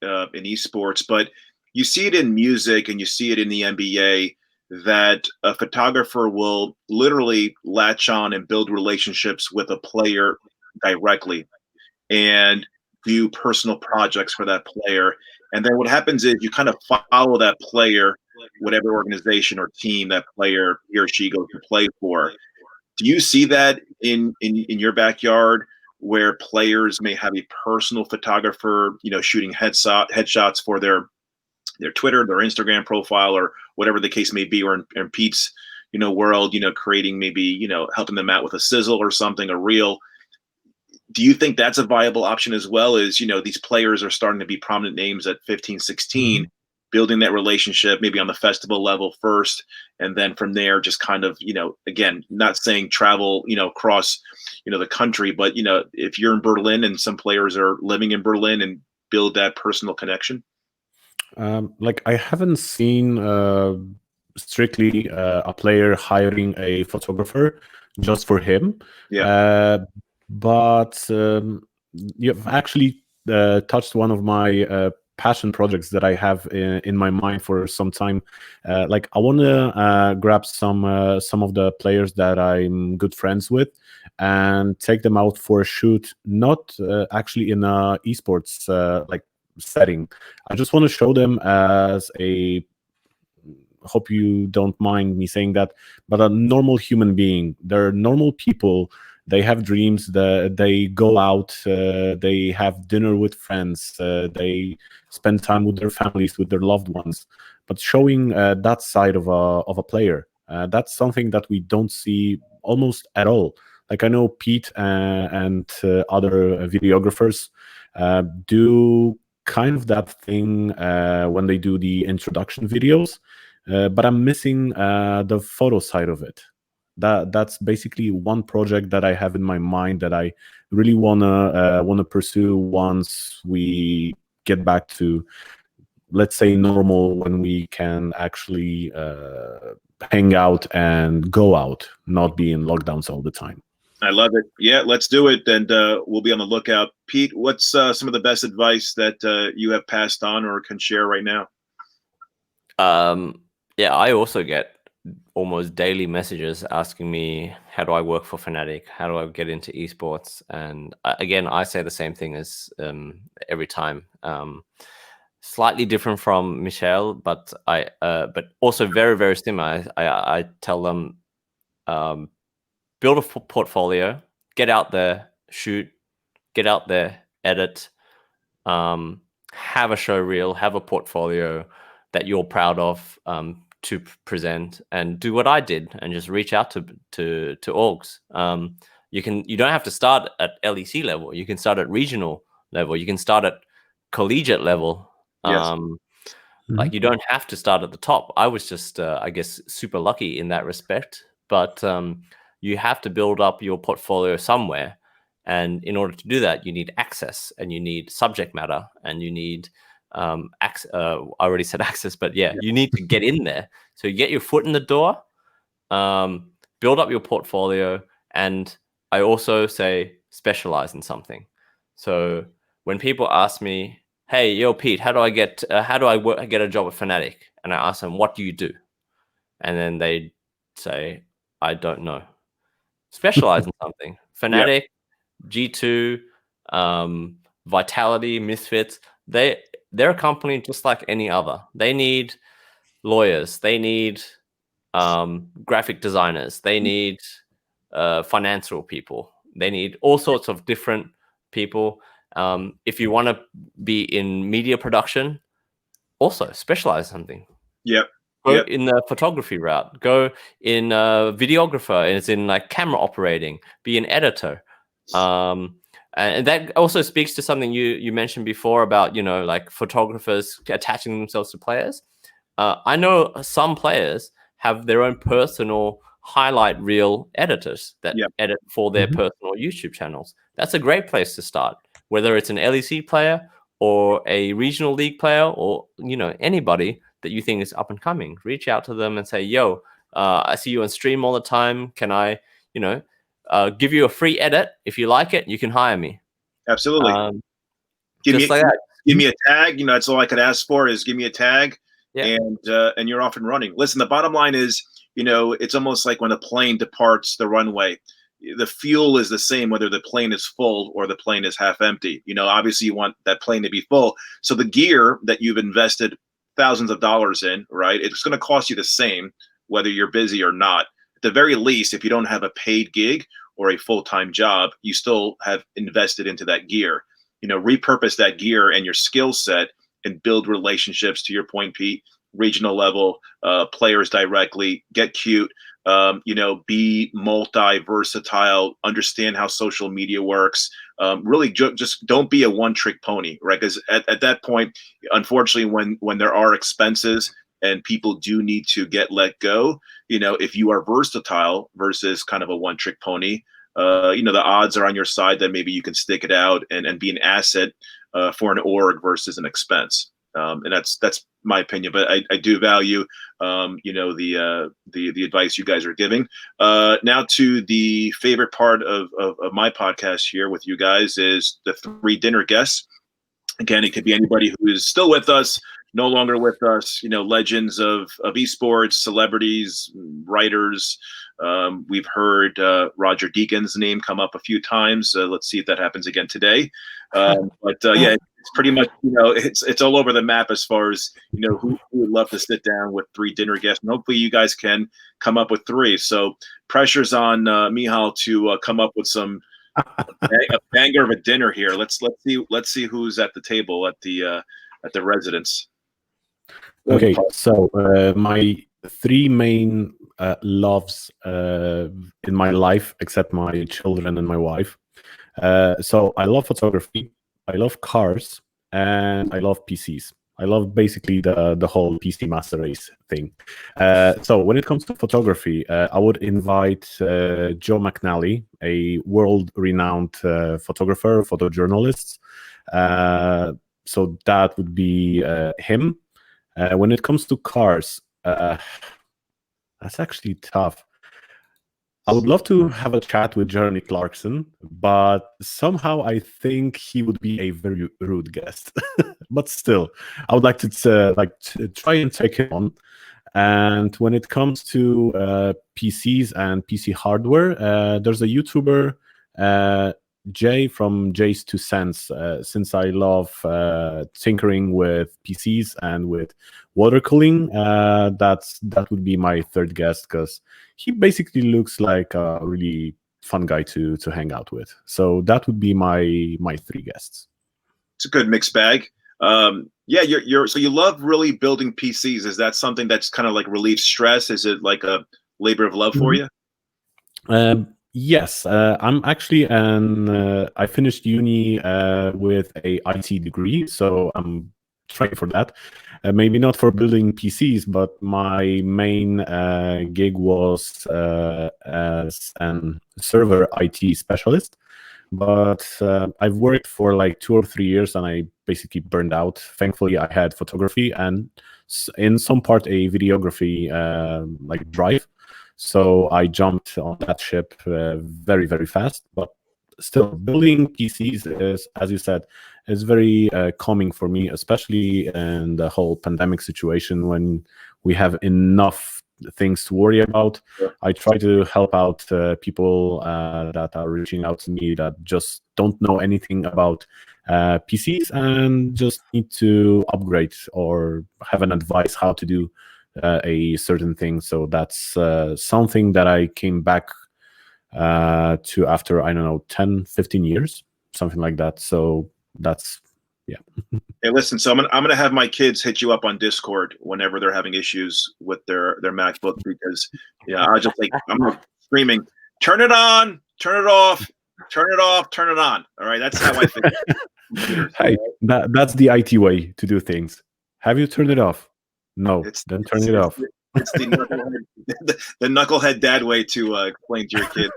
S1: in esports, but you see it in music and you see it in the NBA that a photographer will literally latch on and build relationships with a player directly and do personal projects for that player. And then what happens is you kind of follow that player, whatever organization or team that player he or she goes to play for. Do you see that in your backyard where players may have a personal photographer, shooting headshots for their Twitter, their Instagram profile, or whatever the case may be, or in Pete's, world, creating maybe, helping them out with a sizzle or something, a reel. Do you think that's a viable option as well? As these players are starting to be prominent names at 15, 16, building that relationship maybe on the festival level first, and then from there just kind of, again, not saying travel, across, the country, but if you're in Berlin and some players are living in Berlin, and build that personal connection.
S2: Like, I haven't seen strictly a player hiring a photographer just for him.
S1: Yeah.
S2: But you've actually touched one of my passion projects that I have in my mind for some time. Like, I want to grab some of the players that I'm good friends with and take them out for a shoot, not actually in a esports like setting. I just want to show them as a, hope you don't mind me saying that, but a normal human being. They're normal people. They have dreams. They go out. They have dinner with friends. They spend time with their families, with their loved ones. But showing that side of a player, that's something that we don't see almost at all. Like, I know Pete and other videographers do kind of that thing when they do the introduction videos. But I'm missing the photo side of it. That's basically one project that I have in my mind that I really wanna pursue once we get back to, let's say, normal, when we can actually hang out and go out, not be in lockdowns all the time.
S1: I love it. Yeah, let's do it, and we'll be on the lookout. Pete, what's some of the best advice that you have passed on or can share right now?
S3: Yeah, I also get almost daily messages asking me, how do I work for FNATIC? How do I get into esports? And again, I say the same thing as every time. Slightly different from Michel, but but also very, very similar. I tell them, build a portfolio, get out there, shoot, get out there, edit, have a show reel, have a portfolio that you're proud of, to present, and do what I did and just reach out to orgs. You don't have to start at LEC level. You can start at regional level. You can start at collegiate level.
S1: Yes.
S3: Like, you don't have to start at the top. I was just, I guess, super lucky in that respect. But you have to build up your portfolio somewhere. And in order to do that, you need access, and you need subject matter, and you need I already said access, but yeah, you need to get in there. So you get your foot in the door, build up your portfolio, and I also say specialize in something. So when people ask me, "Hey, yo, Pete, how do I get get a job at FNATIC?" and I ask them, "What do you do?" and then they say, "I don't know." Specialize in something.
S1: Yep.
S3: FNATIC, G2, Vitality, Misfits. They're a company just like any other. They need lawyers. They need graphic designers. They need financial people. They need all sorts of different people. If you want to be in media production, also specialize in something.
S1: Yep.
S3: Go
S1: Yep.
S3: in the photography route. Go in videographer. It's in like camera operating. Be an editor. And that also speaks to something you mentioned before about, you know, like photographers attaching themselves to players. I know some players have their own personal highlight reel editors that
S1: Yep.
S3: edit for their personal YouTube channels. That's a great place to start, whether it's an LEC player or a regional league player, or, you know, anybody that you think is up and coming. Reach out to them and say, "Yo, I see you on stream all the time. Can I, you know, give you a free edit? If you like it, you can hire me."
S1: Absolutely.
S3: Give
S1: me a tag. You know, that's all I could ask for is give me a tag,
S3: yeah.
S1: and you're off and running. Listen, the bottom line is, you know, it's almost like when a plane departs the runway. The fuel is the same whether the plane is full or the plane is half empty. You know, obviously you want that plane to be full. So the gear that you've invested thousands of dollars in, right, it's going to cost you the same whether you're busy or not. At the very least, if you don't have a paid gig or a full-time job, you still have invested into that gear. You know, repurpose that gear and your skill set and build relationships, to your point, Pete, regional level, players directly, get cute, you know, be multi-versatile, understand how social media works. Really just don't be a one-trick pony, right? Because at that point, unfortunately, when there are expenses and people do need to get let go, you know, if you are versatile versus kind of a one-trick pony, you know, the odds are on your side that maybe you can stick it out and be an asset for an org versus an expense. And that's my opinion, but I do value, you know, the advice you guys are giving. Now to the favorite part of my podcast here with you guys is the 3 dinner guests. Again, it could be anybody who is still with us, no longer with us, you know, legends of esports, celebrities, writers. We've heard Roger Deacon's name come up a few times. Let's see if that happens again today. But yeah, it's pretty much, you know, it's all over the map as far as, you know, who would love to sit down with 3 dinner guests. And hopefully you guys can come up with 3. So pressure's on Michal to come up with a banger of a dinner here. Let's see who's at the table at the residence.
S2: Okay, so my 3 main loves in my life, except my children and my wife. So I love photography, I love cars, and I love PCs. I love basically the whole PC master race thing. So when it comes to photography, I would invite Joe McNally, a world-renowned photographer, photojournalist. So that would be him. When it comes to cars, that's actually tough. I would love to have a chat with Jeremy Clarkson, but somehow I think he would be a very rude guest. But still, I would like to try and take him on. And when it comes to PCs and PC hardware, there's a YouTuber, Jay from Jay's 2 Cents. Since I love tinkering with PCs and with water cooling, that would be my 3rd guest, because he basically looks like a really fun guy to hang out with. So that would be my 3 guests.
S1: It's a good mixed bag. Yeah, so you love really building PCs. Is that something that's kind of like relieves stress? Is it like a labor of love for you?
S2: Yes, I'm actually I finished uni with a IT degree, so I'm trying for that. Maybe not for building PCs, but my main gig was as an server IT specialist. But I've worked for like 2 or 3 years, and I basically burned out. Thankfully, I had photography and in some part a videography like drive. So I jumped on that ship very, very fast. But still, building PCs is, as you said, is very calming for me, especially in the whole pandemic situation when we have enough things to worry about. I try to help out people that are reaching out to me that just don't know anything about PCs and just need to upgrade or have an advice how to do a certain thing. So that's something that I came back to after, I don't know, 10, 15 years, something like that. So that's, yeah.
S1: Hey, listen, so I'm gonna have my kids hit you up on Discord whenever they're having issues with their MacBook, because I just like, I'm like screaming, turn it on, turn it off, turn it off, turn it on. All right, that's how I think.
S2: Hey, that's the IT way to do things. Have you turned it off? No, then turn it off.
S1: It's the knucklehead dad way to explain to your kids.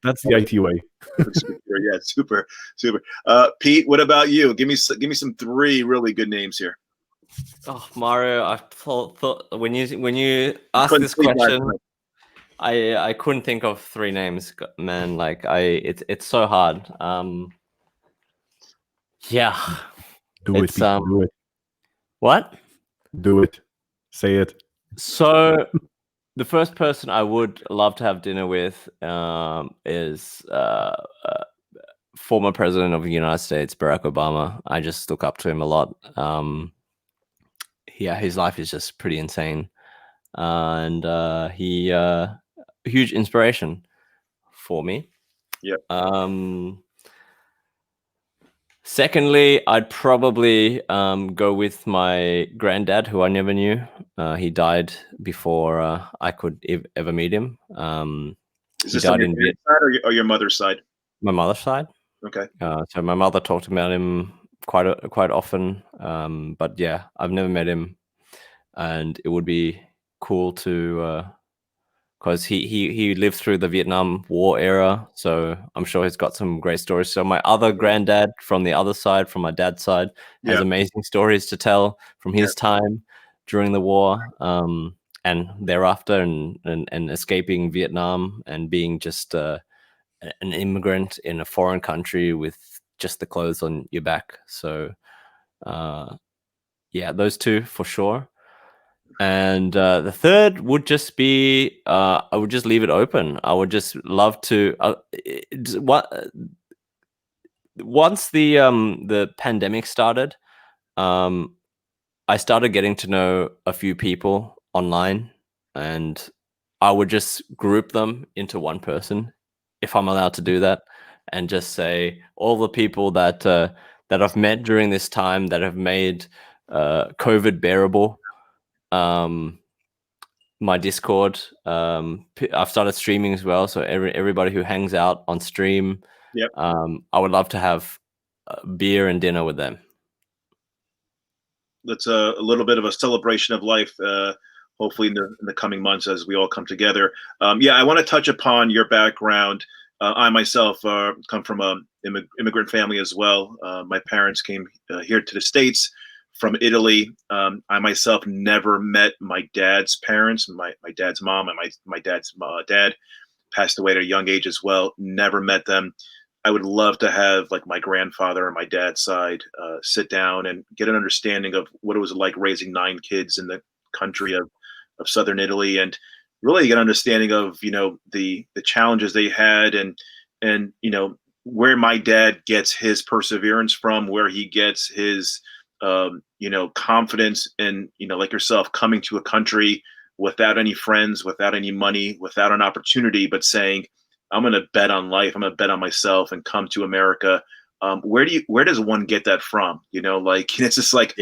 S2: That's the IT way.
S1: Yeah, super. Pete, what about you? Give me some 3 really good names here.
S3: Oh, Mario, I thought when you asked this question, I couldn't think of 3 names, man. Like it's so hard. Yeah.
S2: Do it, Pete. Do it.
S3: What?
S2: Do it. Say it.
S3: So the first person I would love to have dinner with is former president of the United States, Barack Obama. I just look up to him a lot. Yeah, his life is just pretty insane, and he huge inspiration for me.
S1: Yeah.
S3: Secondly, I'd probably go with my granddad, who I never knew. He died before I could ever meet him.
S1: Is this on your dad's side or your mother's side?
S3: My mother's side.
S1: Okay.
S3: So my mother talked about him quite often. But yeah, I've never met him, and it would be cool to. Because he lived through the Vietnam War era, so I'm sure he's got some great stories. So my other granddad from the other side, from my dad's side, has amazing stories to tell from his time during the war and thereafter, and escaping Vietnam and being just an immigrant in a foreign country with just the clothes on your back. So yeah, those 2 for sure. And the third would just be I would just leave it open. I would just love to once the pandemic started, I started getting to know a few people online, and I would just group them into one person, if I'm allowed to do that, and just say all the people that that I've met during this time that have made COVID bearable. My Discord. I've started streaming as well, so everybody who hangs out on stream, I would love to have beer and dinner with them.
S1: That's a little bit of a celebration of life. Hopefully, in the coming months, as we all come together. I want to touch upon your background. I myself come from an immigrant family as well. My parents came here to the States from Italy. I myself never met my dad's parents. My dad's mom and my dad's dad passed away at a young age as well. Never met them. I would love to have like my grandfather on my dad's side sit down and get an understanding of what it was like raising 9 kids in the country of southern Italy, and really get an understanding of the challenges they had, and where my dad gets his perseverance from, where he gets his confidence in, like yourself, coming to a country without any friends, without any money, without an opportunity, but saying, I'm going to bet on life. I'm going to bet on myself and come to America. Where does one get that from? Like, it's just like,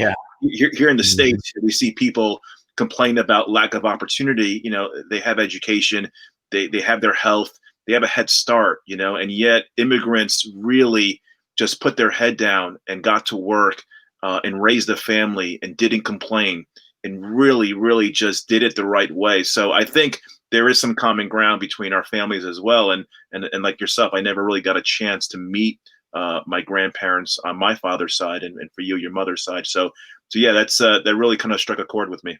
S1: here in the States, we see people complain about lack of opportunity. They have education, they have their health, they have a head start, and yet immigrants really just put their head down and got to work and raised a family and didn't complain, and really, really just did it the right way. So I think there is some common ground between our families as well. And like yourself, I never really got a chance to meet my grandparents on my father's side, and for you, your mother's side. So yeah, that really kind of struck a chord with me.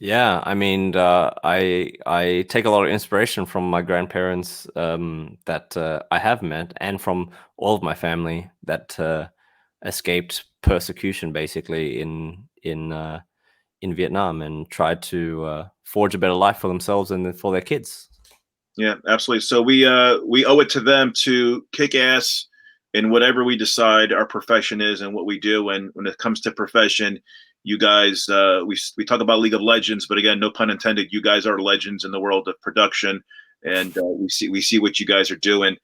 S3: Yeah, I mean, I take a lot of inspiration from my grandparents that I have met, and from all of my family that escaped persecution, basically in Vietnam, and tried to forge a better life for themselves and for their kids.
S1: Yeah, absolutely. So we owe it to them to kick ass in whatever we decide our profession is and what we do. And when it comes to profession, you guys, we talk about League of Legends, but again, no pun intended. You guys are legends in the world of production, and we see what you guys are doing.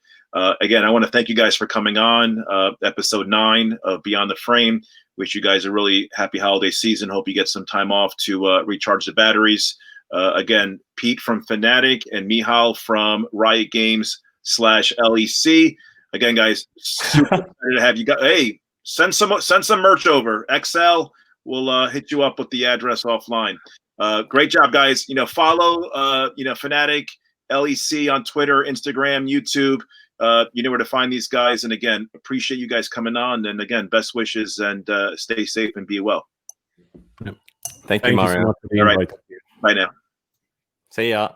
S1: Again, I want to thank you guys for coming on episode 9 of Beyond the Frame. Wish you guys a really happy holiday season. Hope you get some time off to recharge the batteries. Again, Pete from FNATIC and Michal from Riot Games /LEC. Again, guys, super excited to have you guys. Hey, send some merch over. XL will hit you up with the address offline. Great job, guys. Follow FNATIC LEC on Twitter, Instagram, YouTube. You know where to find these guys. And again, appreciate you guys coming on. And again, best wishes and stay safe and be well.
S3: Thank you, Mario.
S2: So much for the
S1: All
S2: invite.
S1: right. Bye now.
S3: See ya.